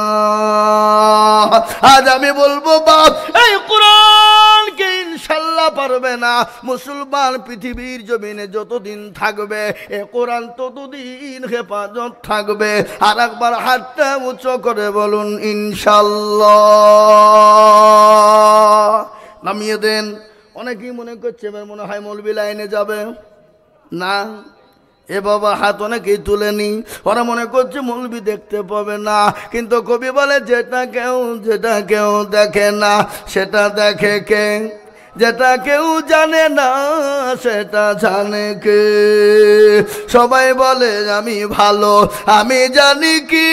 আজ আমি বলবো বাপ, এই কোরআনকে ইনশাল্লাহ পারবে না। মুসলমান পৃথিবীর জমিনে যতদিন থাকবে এ কোরআন ততদিন হেফাজত থাকবে। আর একবার হাতটা উঁচু করে বলুন ইনশাল্লাহ। নামিয়ে দেন। অনেকেই মনে করছে এবার মনে হয় মৌলবি লাইনে যাবে না। এ বাবা, হাত অনেকেই তুলেনি, ওরা মনে করছে মৌলবি দেখতে পাবে না। কিন্তু কবি বলে, যেটা কেউ দেখে না সেটা দেখে কে? যেটা কেউ জানে না সেটা জানে কে? সবাই বলে আমি ভালো, আমি জানি কি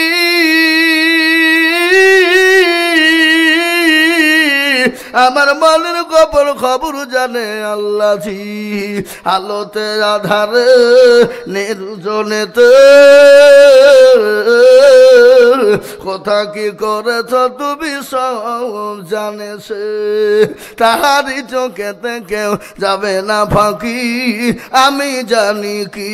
আমার মনের খবর জানে আল্লাহ জি। আলোতে আধারে নির্জনেতে কথা কি করেছ তুমি সব জানে সে। তাহারি চোখেতে কেউ যাবে না ফাঁকি, আমি জানি কি।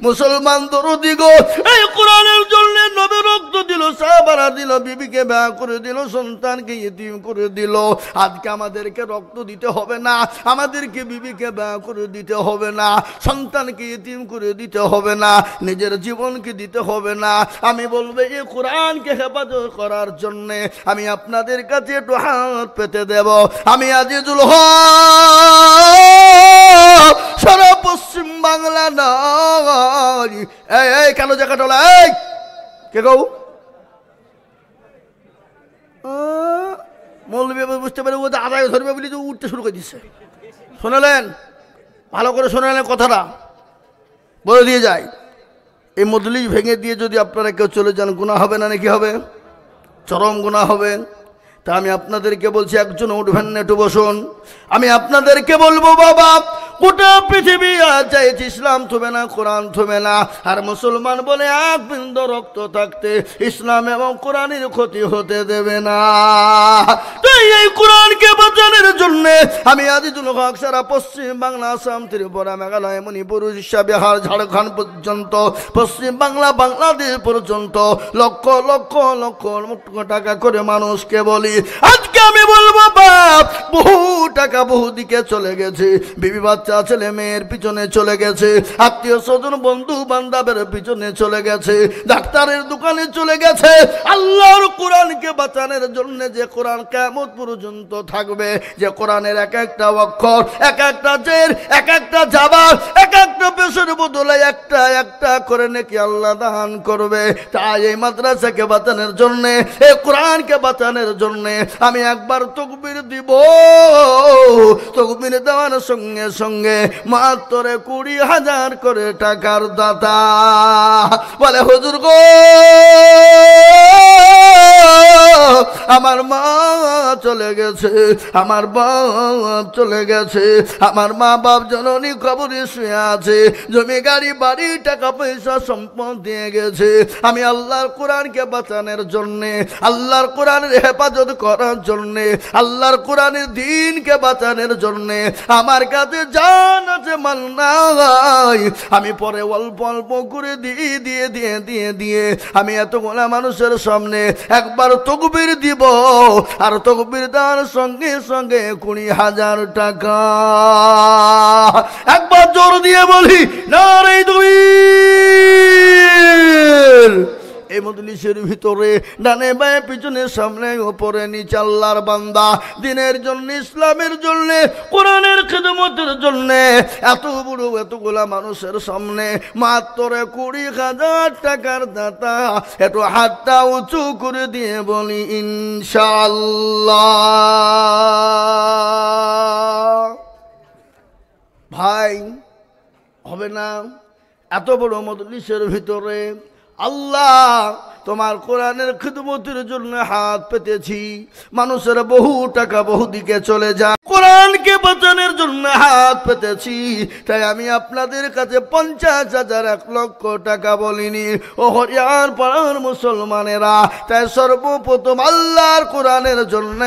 মুসলমান দরদি গো, এই কোরআনের জন্য নবী রক্ত দিল, সাহাবারা দিল, বিবিকে বিয়ে করে দিল, সন্তানকে ইতিম করে দিল। আজকে আমাদেরকে রক্ত দিতে হবে না, আমাদেরকে বিবিকে বিয়ে করে দিতে হবে না, সন্তানকে ইতিম করে দিতে হবে না, নিজের জীবনকে দিতে হবে না। আমি বলবো এই কোরআনকে হেফাজত করার জন্যে আমি আপনাদের কাছে একটু হাত পেতে দেব। আমি আজিজুল হক সারা পশ্চিম বাংলা নয়, এই কালো জায়গাটা এই কে গো মৌলবী বুঝতে পারে, ও আদায় ধরবে বলে উঠতে শুরু করে দিচ্ছে। শোনালেন? ভালো করে শোনালেন কথাটা, বলে দিয়ে যায়। এই মজলিস ভেঙে দিয়ে যদি আপনারা কেউ চলে যান, গুনাহ হবে না নাকি? হবে, চরম গুনাহ হবে। তা আমি আপনাদেরকে বলছি, একজন উঠবেন না, একটু বসুন। আমি আপনাদেরকে বলবো বাবা, গোটা পৃথিবী আজ ইসলাম থমে না, কোরআন থমে না। আর মুসলমান বলে এক বিন্দু রক্ত থাকতে ইসলাম এবং কোরআনের ক্ষতি হতে দেবে না। তাই এই কোরআনকে বাঁচানোর জন্য আমি আজিজুল হক সারা পশ্চিম বাংলা, আসাম, ত্রিপুরা, মেঘালয়, মণিপুর, উড়িষ্যা, বিহার, ঝাড়খণ্ড পর্যন্ত, পশ্চিম বাংলা, বাংলাদেশ পর্যন্ত লক্ষ লক্ষ লক্ষ লক্ষ টাকা করে মানুষকে বলি, আজকে আমি বলবো বাপ, বহু টাকা বহু দিকে চলে গেছে। বিবি বাচ্চা ছেলে মেয়ের পিছনে চলে গেছে, আত্মীয় স্বজন বন্ধু বান্ধবের পিছনে চলে গেছে, ডাক্তারের দোকানে চলে গেছে। আল্লাহর কোরআনকে বাঁচানোর জন্য যে কোরআন কিয়ামত পর্যন্ত থাকবে, যে কোরআনের এক একটা অক্ষর, এক একটা জের, এক একটা জাবার, এক একটা পেশের বদলে একটা একটা করে নাকি আল্লাহ দান করবে। তাই এই মাদ্রাসাকে বাঁচানোর জন্য, এই কোরআনকে বাঁচানোর জন্য আমি একবার তাকবীর দিব। তাকবীর দেওয়ার সঙ্গে সঙ্গে মাত্র 20,000 করে টাকার দাতা বলে, হুজুর গো আমার মা চলে গেছে, আমার বাপ চলে গেছে, আমার মা বাপ জননী কবরে শুয়ে আছে, জমি গাড়ি বাড়ি টাকা পয়সা সম্পদ দিয়ে গেছে। আমি আল্লাহর কোরআনকে বাঁচানোর জন্যে, আল্লাহর কোরআনের হেফাজত করার জন্যে, আল্লাহর কোরআনের দ্বীনকে বাঁচানোর জন্য আমার কাছে জান আছে মাল নাই, আমি পরে অল্প অল্প করে দিয়ে আমি এতগুলা মানুষের সামনে একবার তাকবীর দিব, আর তাকবীর দেওয়ার সঙ্গে সঙ্গে 20,000 টাকা। একবার জোর দিয়ে বলি নারে তাকবীর। এই মজলিসের ভিতরে ডানে বায়ে পিছনে সামনে উপরে নিচে আল্লাহর বান্দা দ্বীনের জন্য, ইসলামের জন্য, কোরআনের খিদমতের জন্য এত বড় এতগুলা মানুষের সামনে মাত্র 20,000 টাকার দাতা। একটু হাতটা উঁচু করে দিয়ে বলি ইনশাআল্লাহ। ভাই হবে না? এত বড় মজলিসের ভিতরে আল্লাহ তোমার কোরআনের খিদমতের জন্য হাত পেতেছি, মানুষের বহু টাকা বহু দিকে চলে যায়, কোরআনকে বাঁচানোর জন্য হাত পেতেছি, তাই আমি আপনাদের কাছে 50,000 1 লক্ষ টাকা বলিনি ও হরিয়ার পাড়ার মুসলমানেরা। তাই সর্বপ্রথম আল্লাহর কোরআনের জন্য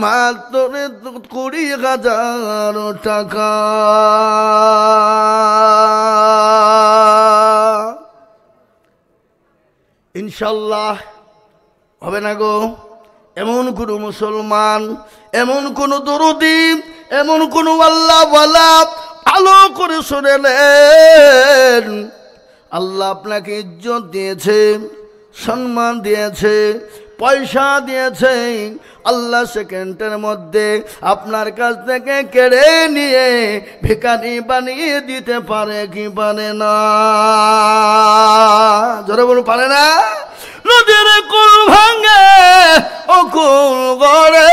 মাত্র 20,000 টাকা। ইনশাল্লাহ হবে না গো? এমন কোন মুসলমান, এমন কোন দরদি, এমন কোন আল্লাহওয়ালা ভালো করে শুনেলেন, আল্লাহ আপনাকে ইজ্জত দিয়েছে, সম্মান দিয়েছে, পয়সা দিয়েছে, আল্লাহ সেকেন্ডের মধ্যে আপনার কাছ থেকে কেড়ে নিয়ে ভিখারি বানিয়ে দিতে পারে কি পারে না? জোরে বলুন, পারে না? নদীর কুল ভাঙে ও কুল গড়ে,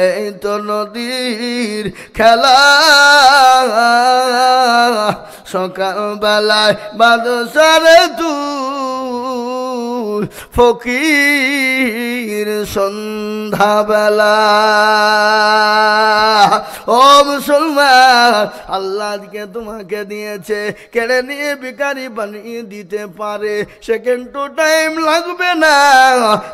এই তো নদীর খেলা। সকালবেলায় বাদশারে তুই ফকির সন্ধ্যাবেলা। ও মুসলমান, আল্লাহ তোমাকে দিয়েছে, কেড়ে নিয়ে ভিখারি বানিয়ে দিতে পারে, সেকেন্ড টু টাইম লাগবে না,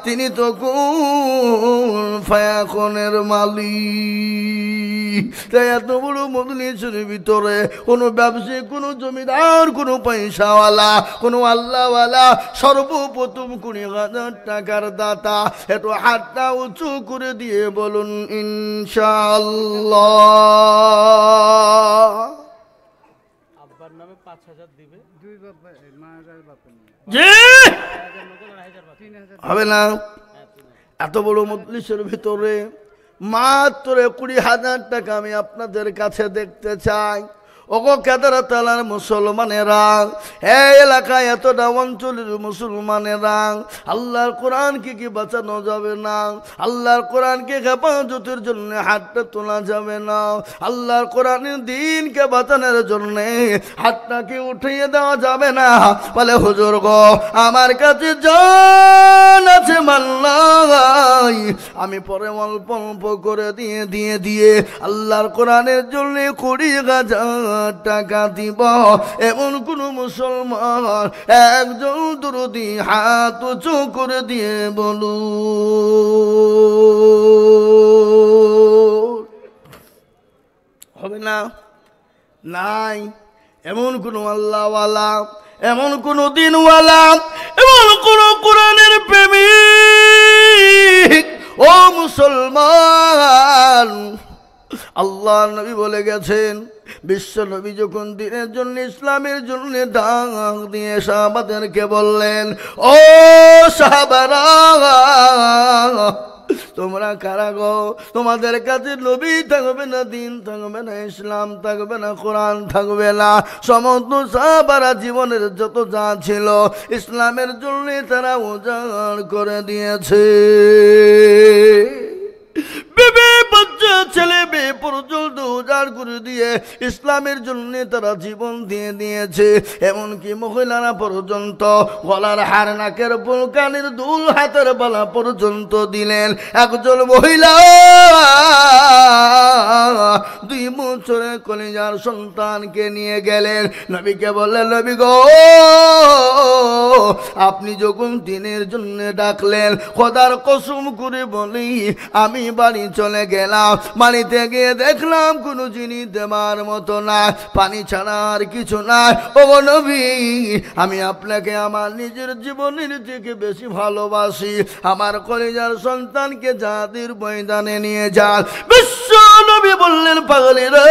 তিনি তো কুন ফায়াকুনের মালিক। তাই এত বড় মজলিসের ভিতরে কোনো ব্যবসায়ী, কোনো জমিদার, কোনো পয়সাওয়ালা, কোনো আল্লাহওয়ালা সর্বপ্রথম 20,000 টাকার দাতা। একটু হাতটা উঁচু করে দিয়ে বলুন ইনশাআল্লাহ। আব্বার নামে 5,000 দিবে, দুই বাবা মায়ের বাপের নামে জি হবে না? এত বড় মজলিসের ভিতরে মাত্র 20,000 টাকা আমি আপনাদের কাছে দেখতে চাই। ওগো কেদারা তালার মুসলমানেরা, এই এলাকায় এতটা অঞ্চলের মুসলমানেরা, আল্লাহর কোরআনকে কি বাঁচানো যাবে না? আল্লাহর কোরআনকে হেফাজতের জন্য হাতটা তোলা যাবে না? আল্লাহর কোরআনের দ্বীনকে বাঁচানোর জন্য হাতটাকে উঠিয়ে দেওয়া যাবে না? বলে হুজুর গো, আমার কাছে জান আছে মাল নাই, আমি পরে অল্প অল্প করে দিয়ে আল্লাহর কোরআনের জন্য 20,000 টাকা দিব। এমন কোন মুসলমান একজন দরদি হাত উঁচু করে দিয়ে বলু হবে না? নাই এমন কোন আল্লাহওয়ালা, এমন কোন দিনওয়ালা, এমন কোন কোরআনের প্রেমিক। ও মুসলমান, আল্লাহ নবী বলে গেছেন, বিশ্ব নবী যখন দ্বীনের জন্য, ইসলামের জন্য ডাক দিয়ে সাহাবাদেরকে বললেন, ও সাহাবারা, তোমরা কারা গো? তোমাদের কাছে নবী থাকবে না, দিন থাকবে না, ইসলাম থাকবে না, কোরআন থাকবে না। সমস্ত সাহাবারা জীবনের যত যা ছিল ইসলামের জন্য তারা উজাড় করে দিয়েছে। বিবি বাচ্চা ছেলে পৃথিবী পর্যন্ত উজাড় করে দিয়ে ইসলামের জন্য তারা জীবন দিয়ে দিয়েছে। এমনকি মহিলারা পর্যন্ত গলার হার, নাকের ফুল, কানের দুল, হাতের বালা পর্যন্ত দিলেন। একজন মহিলা 2 বছরের কলিজার সন্তানকে নিয়ে গেলেন, নবীকে বললেন, নবী গো, আপনি যখন দিনের জন্য ডাকলেন, খোদার কসম করে বলি আমি বাড়ি চলে গেলাম। বাড়িতে গিয়ে দেখলাম কোনো জিনিস দেবার মতো না, পানি ছাড়া আর কিছু না। ও নবী, আমি আপনাকে আমার নিজের জীবনের থেকে বেশি ভালোবাসি। আমার কলিজার সন্তানকে জাতির ময়দানে নিয়ে যান। বিশ্ব নবী বললেন, পাগলি রে,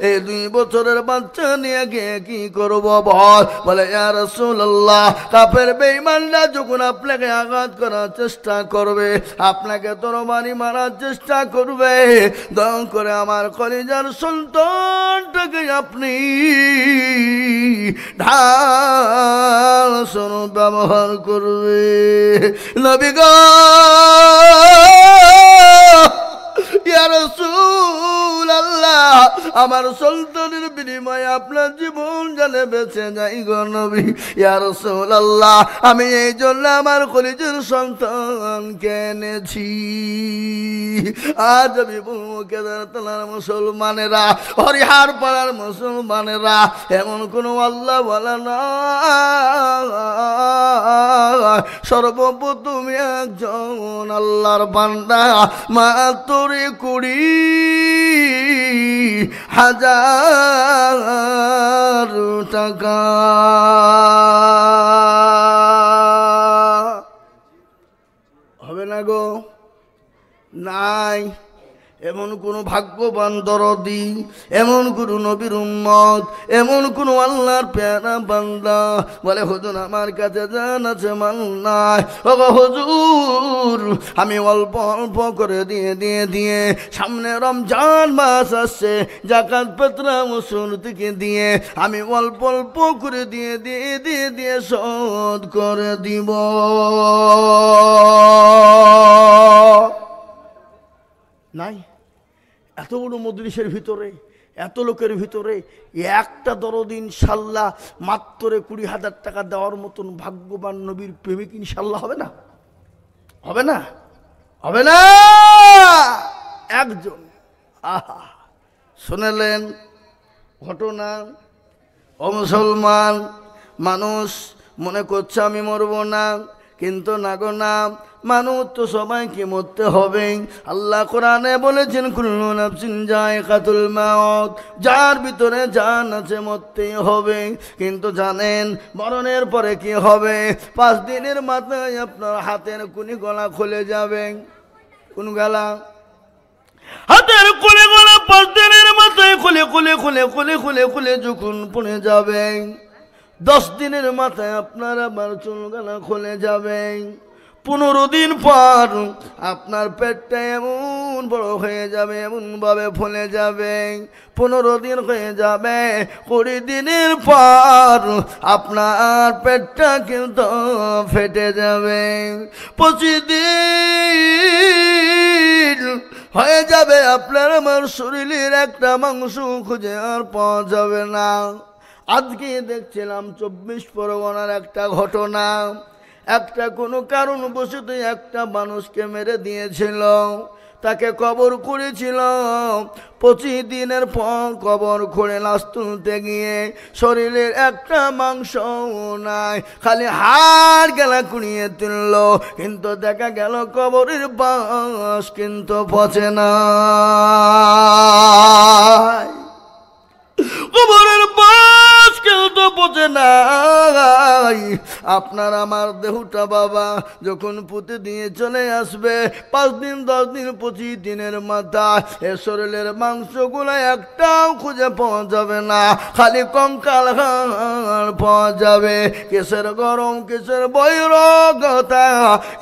এই 2 বছরের বাচ্চা নিয়ে গিয়ে কি করব বল? বলে, ইয়া রাসূলুল্লাহ, কাফের বেঈমানরা যখন আপনাকে আঘাত করার চেষ্টা করবে, আপনাকে তরবারি মারার চেষ্টা করবে, দয়া করে আমার কলিজার সন্তানটাকে আপনি ঢাল স্বরূপ ব্যবহার করবে। নবী গো, ইয়া রাসূলুল্লাহ, আমার সন্তানের বিনিময়ে আপনার জীবন জানে বেঁচে যাই গো নবী। ইয়া রাসূলুল্লাহ, আমি এই জন্য আমার কলিজার সন্তানকে এনেছি। আজ আমি কেদারতলার মুসলমানেরা, হরিহার পাড়ার মুসলমানেরা, এমন কোনো আল্লাহ বলা না, সর্বপ্রথম একজন আল্লাহর বান্দা মাত্র 20,000 টাকা হবে না গো? নাই। এমন কোন ভাগ্যবান দরদি, এমন কোন নবীর উম্মত, এমন কোন আল্লাহর প্যারা বান্দা বলে, হুজুর আমার কাছে জান আছে, মাল নাই। ও হুজুর, আমি অল্প অল্প করে দিয়ে সামনে রমজান মাস আসছে, যাকাত ফিতরা মুসুর থেকে দিয়ে আমি অল্প অল্প করে দিয়ে শোধ করে দিব। নাই। এত বড় মজলিসের ভিতরে, এত লোকের ভিতরে একটা দরদি ইনশাল্লাহ মাত্র 20,000 টাকা দেওয়ার মতন ভাগ্যবান নবীর প্রেমিক ইনশাল্লাহ হবে না? হবে না? হবে না? একজন। আহা, শুনলেন ঘটনা? ও মুসলমান মানুষ মনে করছে আমি মরব না, কিন্তু না গো না, মানুষ তো সবাইকে মরতে হবে। আল্লাহ কোরআনে বলেছেন, কুল্লু নাফসিন যায়কাতুল মাউত, যার ভিতরে জান আছে মরতেই হবে। কিন্তু জানেন মরণের পরে কি হবে? 5 দিনের মাথায় আপনার হাতের কুনি গলা খুলে যাবে। কোন গলা? হাতের কুনি গলা 5 দিনের মাথায় খুলে যখন পড়ে যাবে, 10 দিনের মাথায় আপনার আবার চুল গলা খুলে যাবে। 15 দিন পর আপনার পেটটা এমন বড় হয়ে যাবে, এমন ভাবে ফুলে যাবে। 15 দিন হয়ে যাবে। 20 দিনের পর আপনার পেটটা কিন্তু ফেটে যাবে। 25 দিন হয়ে যাবে, আপনার আমার শরীরের একটা মাংস খুঁজে আর পাওয়া যাবে না। আজকে দেখছিলাম 24 পরগনার একটা ঘটনা। একটা কোনো কারণবশত একটা মানুষকে মেরে দিয়েছিল, তাকে কবর করেছিল। 25 দিনের পর কবর খুঁড়ে লাশ তুলতে গিয়ে শরীরের একটা মাংস নাই, খালি হাড় গেলা কুড়িয়ে তুলল, কিন্তু দেখা গেল কবরের বাঁশ কিন্তু পচে না। কবরের বাঁশ কিন্তু পচে নাই। আপনার আমার দেহটা বাবা যখন পুঁতে দিয়ে চলে আসবে, 5 দিন 10 দিন 25 দিনের মাথায় এ শরীরের মাংসগুলো একটাও খুঁজে পাওয়া যাবে না, খালি কঙ্কাল হাড় পাওয়া যাবে। কিসের গরম, কিসের বৈরাগ্যতা,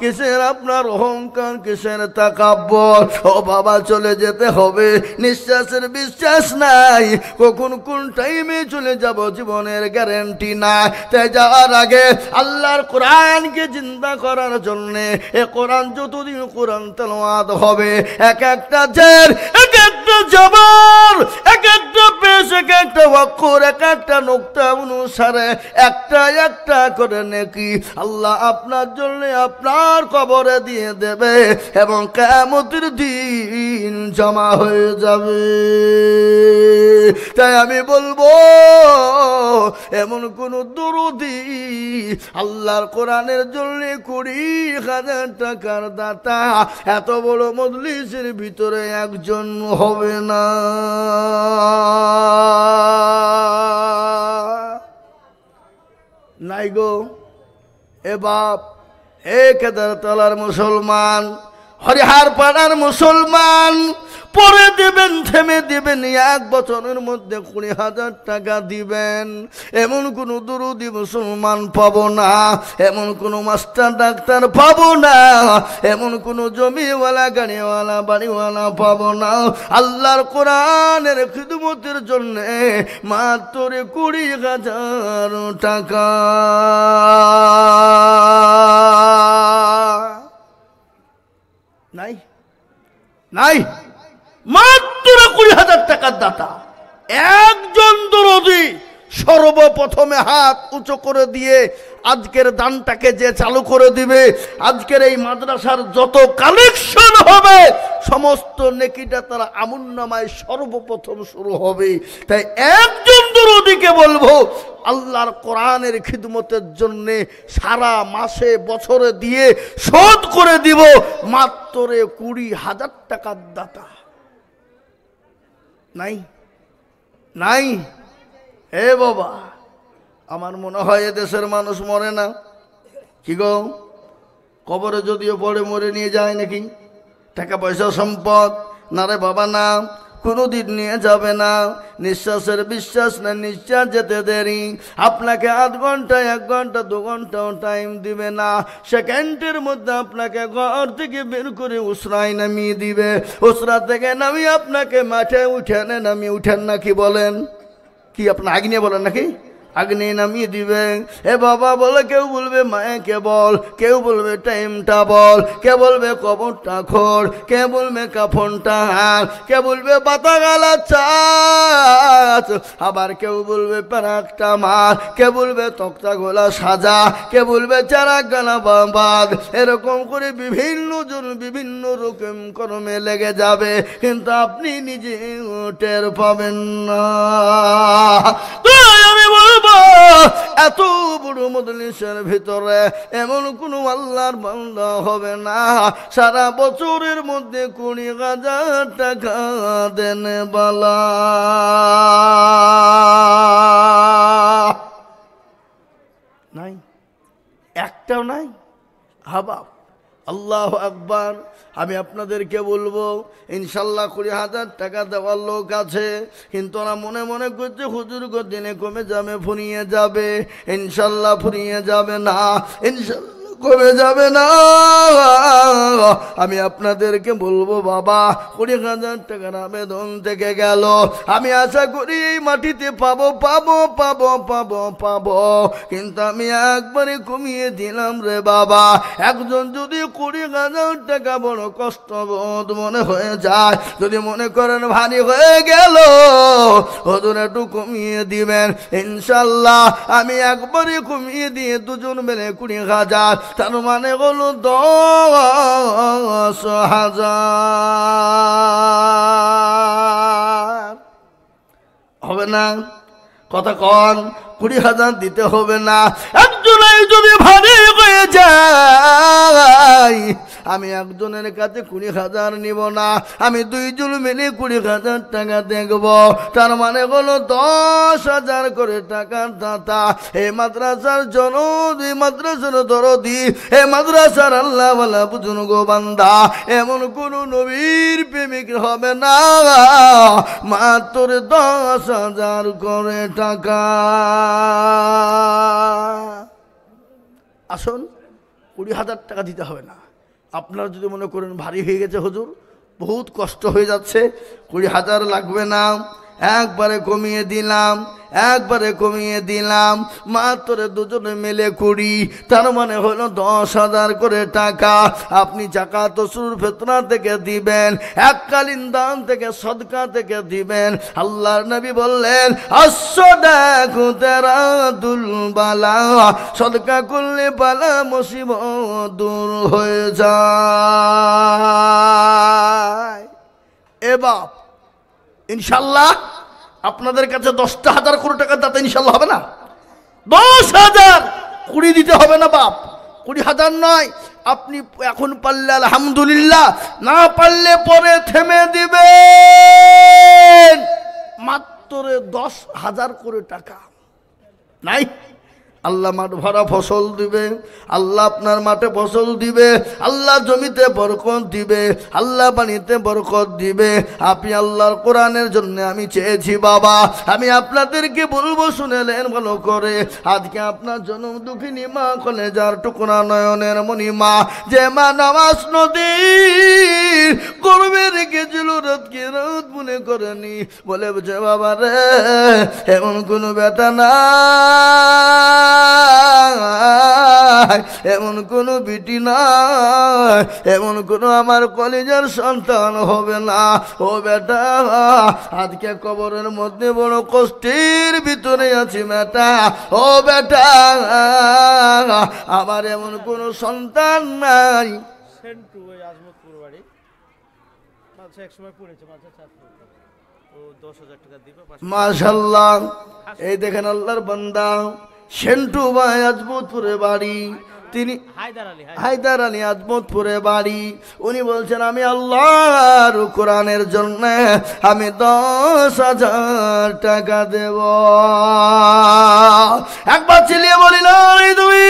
কিসের আপনার অহংকার, কিসের তাকাব্বর। ও বাবা চলে যেতে হবে, নিঃশ্বাসের বিশ্বাস নাই, কখন কোন টাইমে চলে যাব জীবনের গ্যারেন্টি গ্যারেন্টি না। তাই যাওয়ার আগে আল্লাহর কোরআনকে চিন্তা করার জন্যে, এ কোরআন যতদিন কোরআন তেলাওয়াত হবে, এক একটা জের, এক একটা জবর, এক একটা পেশ, এক একটা অক্ষর, এক একটা নুকতা অনুসারে একটা একটা করে নেকি আল্লাহ আপনার জন্য আপনার কবরে দিয়ে দেবে এবং কিয়ামতের দিন জমা হয়ে যাবে। তাই আমি বলবো, এমন কোন দরুদি আল্লাহর কোরআনের জন্য 20,000 টাকার দাতা এত বড় মজলিসের ভিতরে একজন হবে না। নাই গো। এ বাপ, এ কেদারতলার মুসলমান, হরিহার পাড়ার মুসলমান, পরে দিবেন, থেমে দিবেন, 1 বছরের মধ্যে 20,000 টাকা দিবেন, এমন কোন দরুদি মুসলমান পাবো না, এমন কোন মাস্টার ডাক্তার পাবো না, এমন কোন জমিওয়ালা গাড়িওয়ালা বাড়িওয়ালা পাবো না। আল্লাহর কোরআনের খিদমতের জন্য মাত্র 20,000 টাকা। নাই নাই, মাত্র 20,000 টাকার দাতা একজন দরদি সর্বপ্রথমে হাত উঁচু করে দিয়ে আজকের দানটাকে যে চালু করে দিবে, আজকের এই মাদ্রাসার যত কালেকশন হবে সমস্ত নেকিটা তারা আমুন্নামায় সর্বপ্রথম শুরু হবে। তাই একজন দরদিকে বলবো, আল্লাহর কোরআনের খিদমতের জন্য সারা মাসে বছরে দিয়ে শোধ করে দিব মাত্র 20,000 টাকার দাতা। নাই নাই। হে বাবা, আমার মনে হয় দেশের মানুষ মরে না কি গো? কবরে যদিও পড়ে মরে নিয়ে যায় নাকি? টাকা পয়সা সম্পদ না রে বাবা, না, কোনোদিন নিয়ে যাবে না। নিঃশ্বাসের বিশ্বাস না, নিঃশ্বাস যেতে দেরি। আপনাকে 8 ঘন্টা 1 ঘন্টা 2 ঘন্টাও টাইম দিবে না। সেকেন্ডের মধ্যে আপনাকে ঘর থেকে বের করে উসরায় নামিয়ে দিবে। উসরা থেকে নামিয়ে আপনাকে মাঠে উঠেনে নামিয়ে উঠেন নাকি বলেন? কি আপনার আগ্নে বলেন নাকি? আগ্নে নামিয়ে দিবে। এ বাবা বলে, কেউ বলবে মায়াকে বল, কেউ বলবে টাইমটা বল, কে বলবে কবরটা খোর, কে বলবে কাফনটা হার, কে বলবে বাতা গালা চাচ, আবার কেউ বলবে প্যারাকটা মার, কে বলবে তক্তা গোলা সাজা, কে বলবে চারা গালা বাদ। এরকম করে বিভিন্ন জন বিভিন্ন রকম কর্মে লেগে যাবে, কিন্তু আপনি নিজে টের পাবেন না। আমি বলবো, এত বড় মজলিসের ভিতরে এমন কোন আল্লাহর বান্দা হবে না সারা বছরের মধ্যে 20,000 টাকা দেন বালা। নাই, একটাও নাই। হাবা আল্লাহু আকবার। আমি আপনাদেরকে বলবো, ইনশাল্লাহ 20,000 টাকা দেওয়ার লোক আছে, কিন্তু ওরা মনে মনে করছে হুজুর গো দিনে কমে যাবে, ফুরিয়ে যাবে। ইনশাল্লাহ ফুরিয়ে যাবে না, ইনশাল্লাহ কমে যাবে না। আমি আপনাদেরকে বলবো বাবা, 20,000 টাকার আবেদন থেকে গেল। আমি আশা করি এই মাটিতে পাবো পাবো পাবো পাবো পাবো, কিন্তু আমি একবারে কমিয়ে দিলাম রে বাবা। একজন যদি 20,000 টাকা বড় কষ্টবোধ মনে হয়ে যায়, যদি মনে করেন ভারী হয়ে গেল, ওদের একটু কমিয়ে দিবেন। ইনশাল্লাহ আমি একবারে কমিয়ে দিয়ে দুজন মিলে 20,000, তার মানে হলো 10,000 হবে না? কথা কন, 20,000 দিতে হবে না। একজনের যদি ভারী হয়ে যায়, আমি একজনের কাছে 20,000 নিব না, আমি 2 জন মিলে 20,000 টাকা দেখব। তার মানে হলো 10,000 করে টাকার দাতা। এই মাদ্রাসার জনদি, মাদ্রাসার দরদি, এই মাদ্রাসার আল্লাহওয়ালা বুঝুন গো বান্দা, এমন কোন নবীর প্রেমিক হবে না মাত্র 10,000 করে টাকা। আসুন, 20,000 টাকা দিতে হবে না। আপনারা যদি মনে করেন ভারী হয়ে গেছে হুজুর, বহুত কষ্ট হয়ে যাচ্ছে, 20,000 লাগবে না, একবারে কমিয়ে দিলাম, একবারে কমিয়ে দিলাম, মাত্র দুজনে মিলে 20, তার মানে হলো 10,000 করে টাকা আপনি জাকাত ও সুর ফিতরা থেকে দিবেন, এককালীন দান থেকে সদকা থেকে দিবেন। আল্লাহর নবী বললেন আসসাদাকু তারাদুল বালা, সদকা করলে বালা মুসিবত দূর হয়ে যায়। এ বাপ, ইনশাল্লাহ আপনাদের কাছে 10,000 কোটি টাকা দাতা ইনশাল্লাহ হবে না? 10,000 20 দিতে হবে না বাপ, 20,000 নয়। আপনি এখন পারলে আলহামদুলিল্লাহ, না পারলে পরে থেমে দিবেন। মাত্র 10,000 করে টাকা নাই, আল্লাহ মাঠ ভরা ফসল দিবে, আল্লাহ আপনার মাঠে ফসল দিবে, আল্লাহ জমিতে বরকত দিবে, আল্লাহ পানিতে বরকত দিবে। আপনি আল্লাহর কোরআনের জন্য আমি চেয়েছি বাবা, আমি আপনাদেরকে বলবো শুনেলেন ভালো করে। আজকে আপনার জন্ম দুঃখিনী মা, কলেজার টুকরা নয়নের মণিমা, যে মা নামাজ নদীর গর্বে রেখেছিল, রাতকে রাত মনে করেনি, বলে যে বাবা রে এমন কোনো ব্যথা না, এমন কোনো বিটি নাই, এমন কোনো আমার কলেজের সন্তান হবে না। ও বেটা, আজকে কবরের মধ্যে বড় কষ্টের ভিতরে আছি বেটা। ও বেটা, আমার এমন কোনো সন্তান নাই। সেন্টু ওই আজমতপুর বাড়ি, মাঝে এক সময় পড়েছে, মাঝে ছাত্র, ও 10,000 টাকা দিবে। মাশাআল্লাহ, এই দেখেন আল্লাহর বান্দা সেন্টু ভাই, আজমতপুরে বাড়ি, তিনি হায়দার আলী, আজমতপুরে বাড়ি। উনি বলছেন আমি আল্লাহর কোরআনের জন্য আমি 10,000 টাকা দেব। একবার চিল্লিয়ে বলি না তুমি।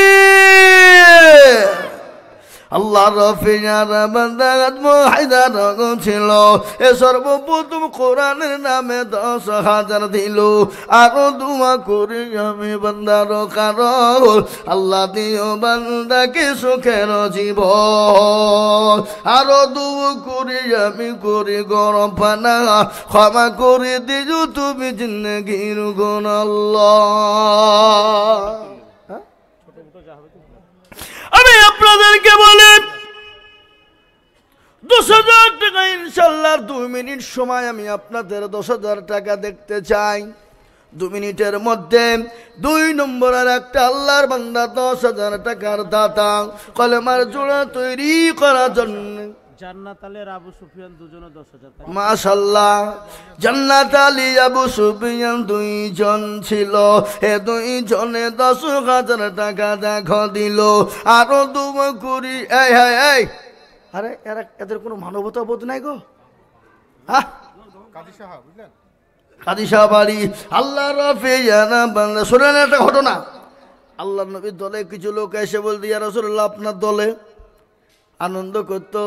আল্লাহ রফিয়ার বান্দা হায়দার ছিল, এ সর্বপ্রথম কোরআনের নামে 10,000 দিল। আরো দুয়া করি আমি বান্দার কারণ, আল্লাহ দিও বান্দাকে সুখের জীবন। আরো দুয়া করি আমি করি গরম পানা, ক্ষমা করে দিও তুমি জিন্দগির গুণ আল্লাহ। আমি আপনাদেরকে বলি 10,000 টাকা ইনশাল্লাহ 2 মিনিট সময় আমি আপনাদের 10,000 টাকা দেখতে চাই। 2 মিনিটের মধ্যে 2 নম্বরের একটা আল্লাহর বান্দা 10,000 টাকার দাতা, কলেমার জোড়া তৈরি করার জন্য জান্নাত আলী আবু সুফিয়ান দুজনে 10,000 টাকা। মাশাআল্লাহ, জান্নাত আলী আবু সুফিয়ান 2 জন ছিল, এ 2 জনে 10,000 টাকা দেখো দিল। আরো দুয়া করি এই এই, আরে এদের কোনো মানবতা বোধ নাই গো। হ্যাঁ, কাজী সাহেব বাড়ি, আল্লাহ রাফিয়ানা বান্দা। শুনেন একটা ঘটনা, আল্লাহ নবীর দলে কিছু লোক এসে বলতে ইয়া রাসূলুল্লাহ আপনার দলে, আনন্দ করতো,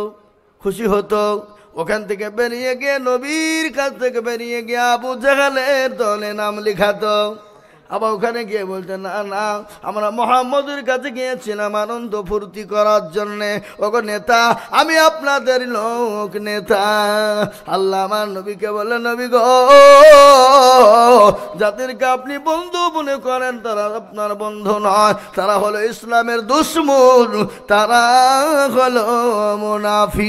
খুশি হতো। ওখান থেকে বেরিয়ে গিয়ে নবীর কাছ থেকে বেরিয়ে গিয়ে আবু জাহালের দলে নাম লিখাতো। আবার ওখানে গিয়ে বলতেন না না, আমরা মোহাম্মদের কাছে গিয়েছিলাম আনন্দ ফুর্তি করার জন্যে। ওগো নেতা, আমি আপনাদের লোক নেতা। আল্লাহ আমার নবীকে বলে, নবী গো, যাদেরকে আপনি বন্ধু মনে করেন তারা আপনার বন্ধু নয়, তারা হলো ইসলামের দুশমন, তারা হলো মুনাফিক।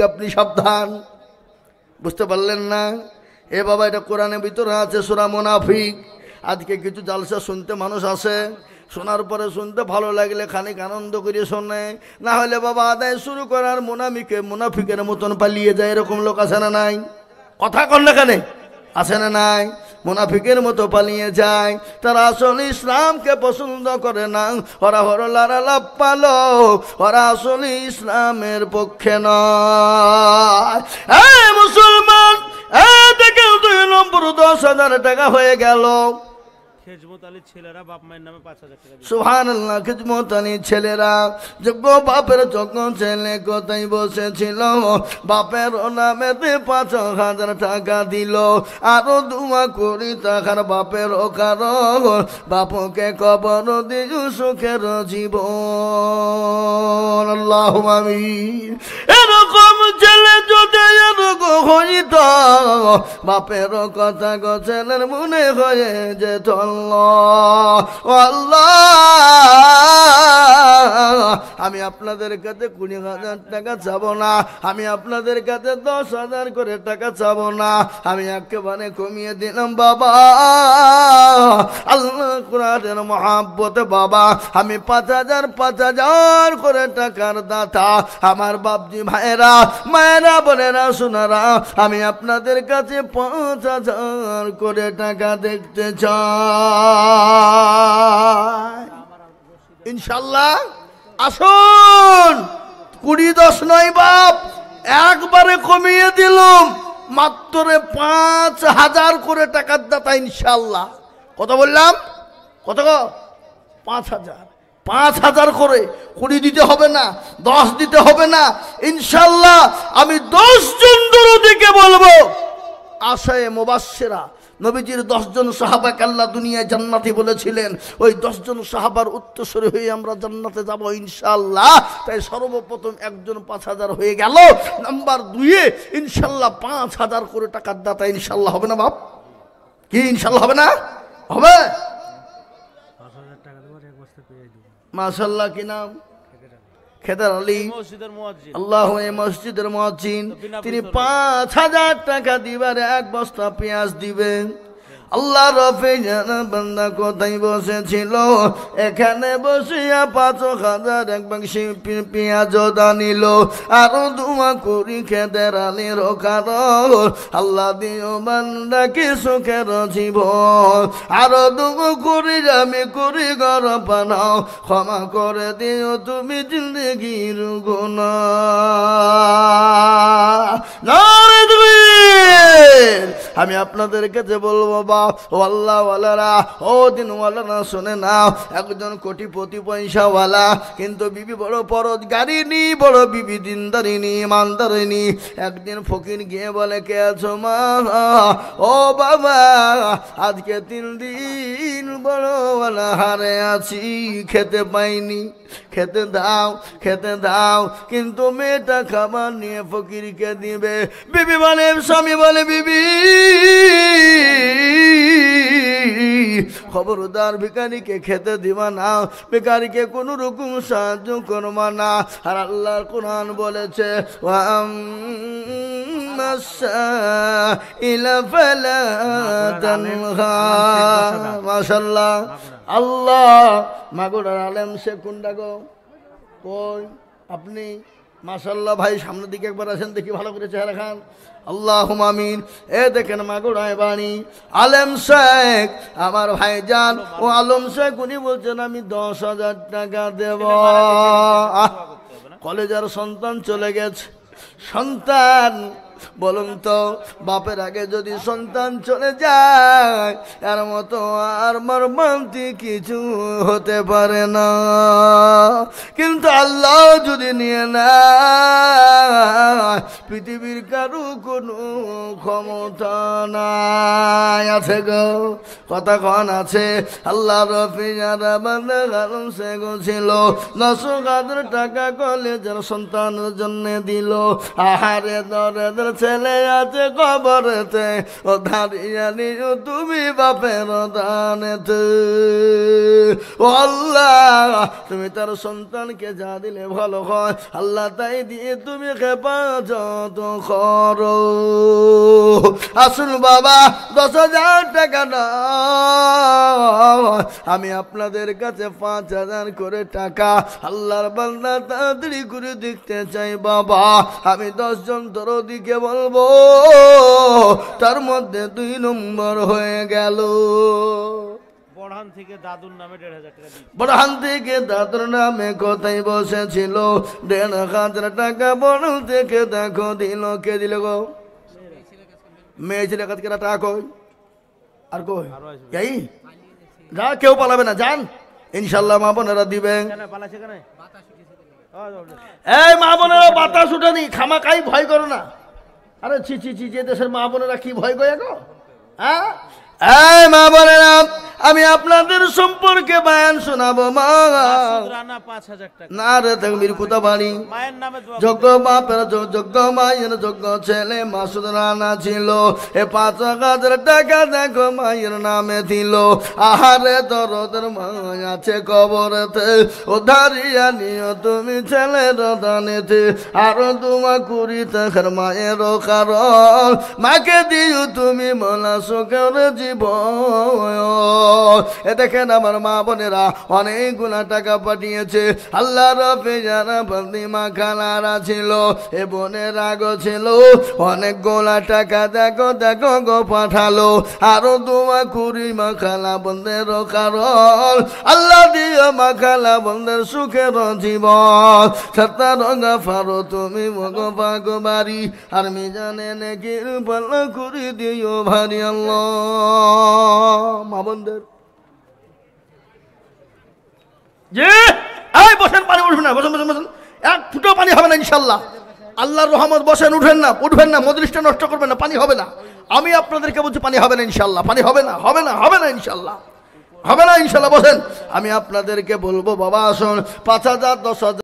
আপনি সাবধান। বুঝতে পারলেন না? এ বাবা, এটা কোরআনের ভিতরে আছে সূরা মুনাফিক। আজকে কিছু জালসা শুনতে মানুষ আসে, শোনার পরে শুনতে ভালো লাগলে খানিক আনন্দ করে শোনে, না হলে বাবা আদায় শুরু করার মুনাফিকের মতন পালিয়ে যায়। এরকম লোক আছে না নাই? কথা কন না কেন? আছে না নাই? মুনাফিকের মতো পালিয়ে যায়। তারা আসলে ইসলামকে পছন্দ করে না, ওরা হলো লারা লাপ্পালো, ওরা আসলে ইসলামের পক্ষে নয়। মুসলমান, দেখে 2 নম্বর 10,000 টাকা হয়ে গেল। খেজমত আলীর ছেলেরা বাপ মায়ের নামে 5,000 টাকা দিল। সুবহানাল্লাহ, খেজমত আলীর ছেলেরা যোগ্য বাপের যোগ্য ছেলে কোথায় বসেছিল, বাপের নামে 5,000 টাকা দিল। আরো দুয়া করি তাহার বাপের কারণ, বাপকে কবর দিও সুখের জীবন। আল্লাহুম্মা আমিন। এরকম ছেলে যদি যদি এরকম হইত বাপের কথা গো ছেলের মনে হয়ে যেত আল্লাহ ও আল্লাহ আমি আপনাদের কাছে 20,000 টাকা চাবো না, আমি আপনাদের কাছে 10,000 করে টাকা চাবো না, আমি একেবারে কমিয়ে দিলাম বাবা। আল্লাহ কোরআনের মহাব্বতে বাবা আমি 5,000 করে টাকার দাতা আমার বাপজি ভাইরা মায়েরা বোনেরা সোনারা আমি আপনাদের কাছে 5,000 করে টাকা দেখতে চাই ইনশাল্লাহ। আসুন 20-10 নয় বাপ, একবারে কমিয়ে দিলাম মাত্র 5,000 করে টাকার দাতা ইনশাল্লাহ। কত বললাম? কত? 5,000 করে 20 দিতে হবে না, 10 দিতে হবে না ইনশাল্লাহ। আমি 10 জন দরদিকে বলবো আশায়ে মুবাশশিরা নবীজির 10 জন সাহাবাকে আল্লাহ দুনিয়ায় জান্নাতি বলেছিলেন, ওই 10 জন সাহাবার উত্তরসূরি হয়ে আমরা জান্নাতে যাব ইনশাআল্লাহ। তাই সর্বপ্রথম একজন 5,000 হয়ে গেল, নাম্বার 2 ইনশাআল্লাহ 5,000 করে টাকার দাতা ইনশাআল্লাহ হবে না বাপ? কি ইনশাআল্লাহ হবে না? হবে। 5,000 টাকা দেবো, এক বস্তা পেয়ে দেবো। মাশাআল্লাহ। কি নাম? খেদার আলী। মসজিদের মুয়াজ্জিন। আল্লাহ মসজিদের মুয়াজ্জিন। তিনি 5,000 টাকা দিবারে এক বস্তা পেঁয়াজ দিবেন। আল্লাহ রফে জানা বান্দা কোথায় বসেছিল, এখানে বসিয়া 5,000 এক বাক্সি পেঁয়াজ দানিল। আরো দুয়া করি খেদের আলীর কারণ আল্লাহ দিও বান্দা কি সুখের জীবন। আরো দুয়া করি আমি করি গর পানাও, ক্ষমা করে দিও তুমি জিন্দগির গুনাহ। আমি আপনাদের কাছে বলবো বাপ ও আল্লাহ ওয়ালারা ও দিনওয়ালারা শোনে না, একজন কোটিপতি পয়সাওয়ালা কিন্তু বিবি বড় পরদ গাড়িনি, বড় বিবি দিনদারিনী ইমানদারিনী। একদিন ফকির গিয়ে বলে কে আছো মা? ও বাবা আজকে 3 দিন বড়ওয়ালা হারে আছি, খেতে পাইনি, খেতে দাও খেতে দাও। কিন্তু মেয়েটা খাবার নিয়ে ফকিরকে দিবে। বিবি বলে স্বামী বলে বিবি খবরদার ভিখারিকে খেতে দিবা না, ভিখারিকে কোনো রকম সাহায্য করবা না। আর আল্লাহর কোরআন বলেছে মাশাআল্লাহ। আল্লাহ মাগুরার আলেম সে কোনটা গো? কই আপনি? মাশাআল্লাহ ভাই সামনের দিকে একবার আসেন দেখি ভালো করে চেহারা খান। আল্লাহুম্মা আমিন। এ দেখেন মাগুরায় বাণী আলেম শেখ আমার ভাইজান ও আলম শেখ, উনি বলছেন আমি 10,000 টাকা দেব। কলেজের সন্তান চলে গেছে, সন্তান বলুন তো বাপের আগে যদি সন্তান চলে যায় এর মতো আর মর্মান্তিক কিছু হতে পারে না। কিন্তু আল্লাহ যদি নিয়ে নেয় পৃথিবীর কারো কোনো ক্ষমতা নাই। আছে গো কথা কন আছে। আল্লাহ রফিজারা বান্দা গালম সে ছিল 9,000 টাকা কলেজের সন্তানের জন্য দিল। আহারে দরে ছেলে আছে কবরেতে ও ধারিয়ানি তুমি বাপের দানেতে। ও আল্লাহ তুমি তার সন্তানকে যা দিলে ভালো হয় আল্লাহ তাই দিয়ে তুমি হেফাজত করো। আসুন বাবা 10,000 টাকা না, আমি আপনাদের কাছে 5,000 করে টাকা আল্লাহর বান্দা তাড়াতাড়ি করে দেখতে চাই বাবা। আমি 10 জন দরদিকে বলবো, তার মধ্যে 2 নম্বর হয়ে গেল। বড়হান থেকে দাদুর নামে 1,500 টাকা দিই। বড়হান থেকে দাদুর নামে কোথায় বসেছিল 1,500 টাকা বড় থেকে দেখো দিল। কে দিল গো? মেয়ে ছেলে কাছে টাকা কই আর কই এই যা কেউ পালাবে না, যান ইনশাল্লাহ মা বোনেরা দিবেন। এই মা বোনেরা বাতাস উঠেনি, খামাকাই ভয় করো না। আরে ছি ছি ছি, যে দেশের মা বোনেরা কি ভয় করে গো? হ্যাঁ এই মা বোনেরা আমি আপনাদের সম্পর্কে বয়ান শোনাবো মা। মাসুদ রানা 5000 টাকা। না রে তাকবীর কোথা বাড়ি মায়ের নামে দোয়া যোগ্য বাপের যোগ্য মায়ের যোগ্য ছেলে মাসুদ রানা ছিল। এ 5000 টাকা দেখো মায়ের নামে দিল। আহারে দরদের মা আছে কবরেতে, উদ্ধারিয়া নিও তুমি ছেলের দানেতে। আরো তোমা কুড়ি টাকার মায়ের কারণ, মাকে দিও তুমি মোলা সুখের জীবন। এ দেখেন আমার মা বোনেরা অনেকগুলা টাকা পাঠিয়েছে। আল্লাহ রবে যারা ফাতিমা খালারা ছিল, এ বোনের আগো ছিল অনেকগুলা টাকা দেখো দেখো গো পাঠালো। আরো তোমা কুড়ি মা খালা বন্ধের কারণ, আল্লাহ দিও মা খালা বন্ধের সুখের জীবন। সত্তা রঙা ফারো তুমি মগ পাগো বাড়ি, আর মিজানে নেকির পাল্লা করে দিও ভারি আল্লাহ। মা বোনদের যে এই বসেন, পানি উঠবেন না, বসেন বসেন বসেন, এক ফুটো পানি হবে না ইনশাল্লাহ। আল্লাহর রহমত, বসেন, উঠবেন না, মজলিসটা নষ্ট করবেন না, পানি হবে না। আমি আপনাদেরকে বলছি পানি হবে না ইনশাল্লাহ, পানি হবে না, হবে না, হবে না ইনশাল্লাহ, হবে না ইনশাল্লাহ। বসেন, আমি আপনাদেরকে বলবো বাবা আসুন 5000 10,000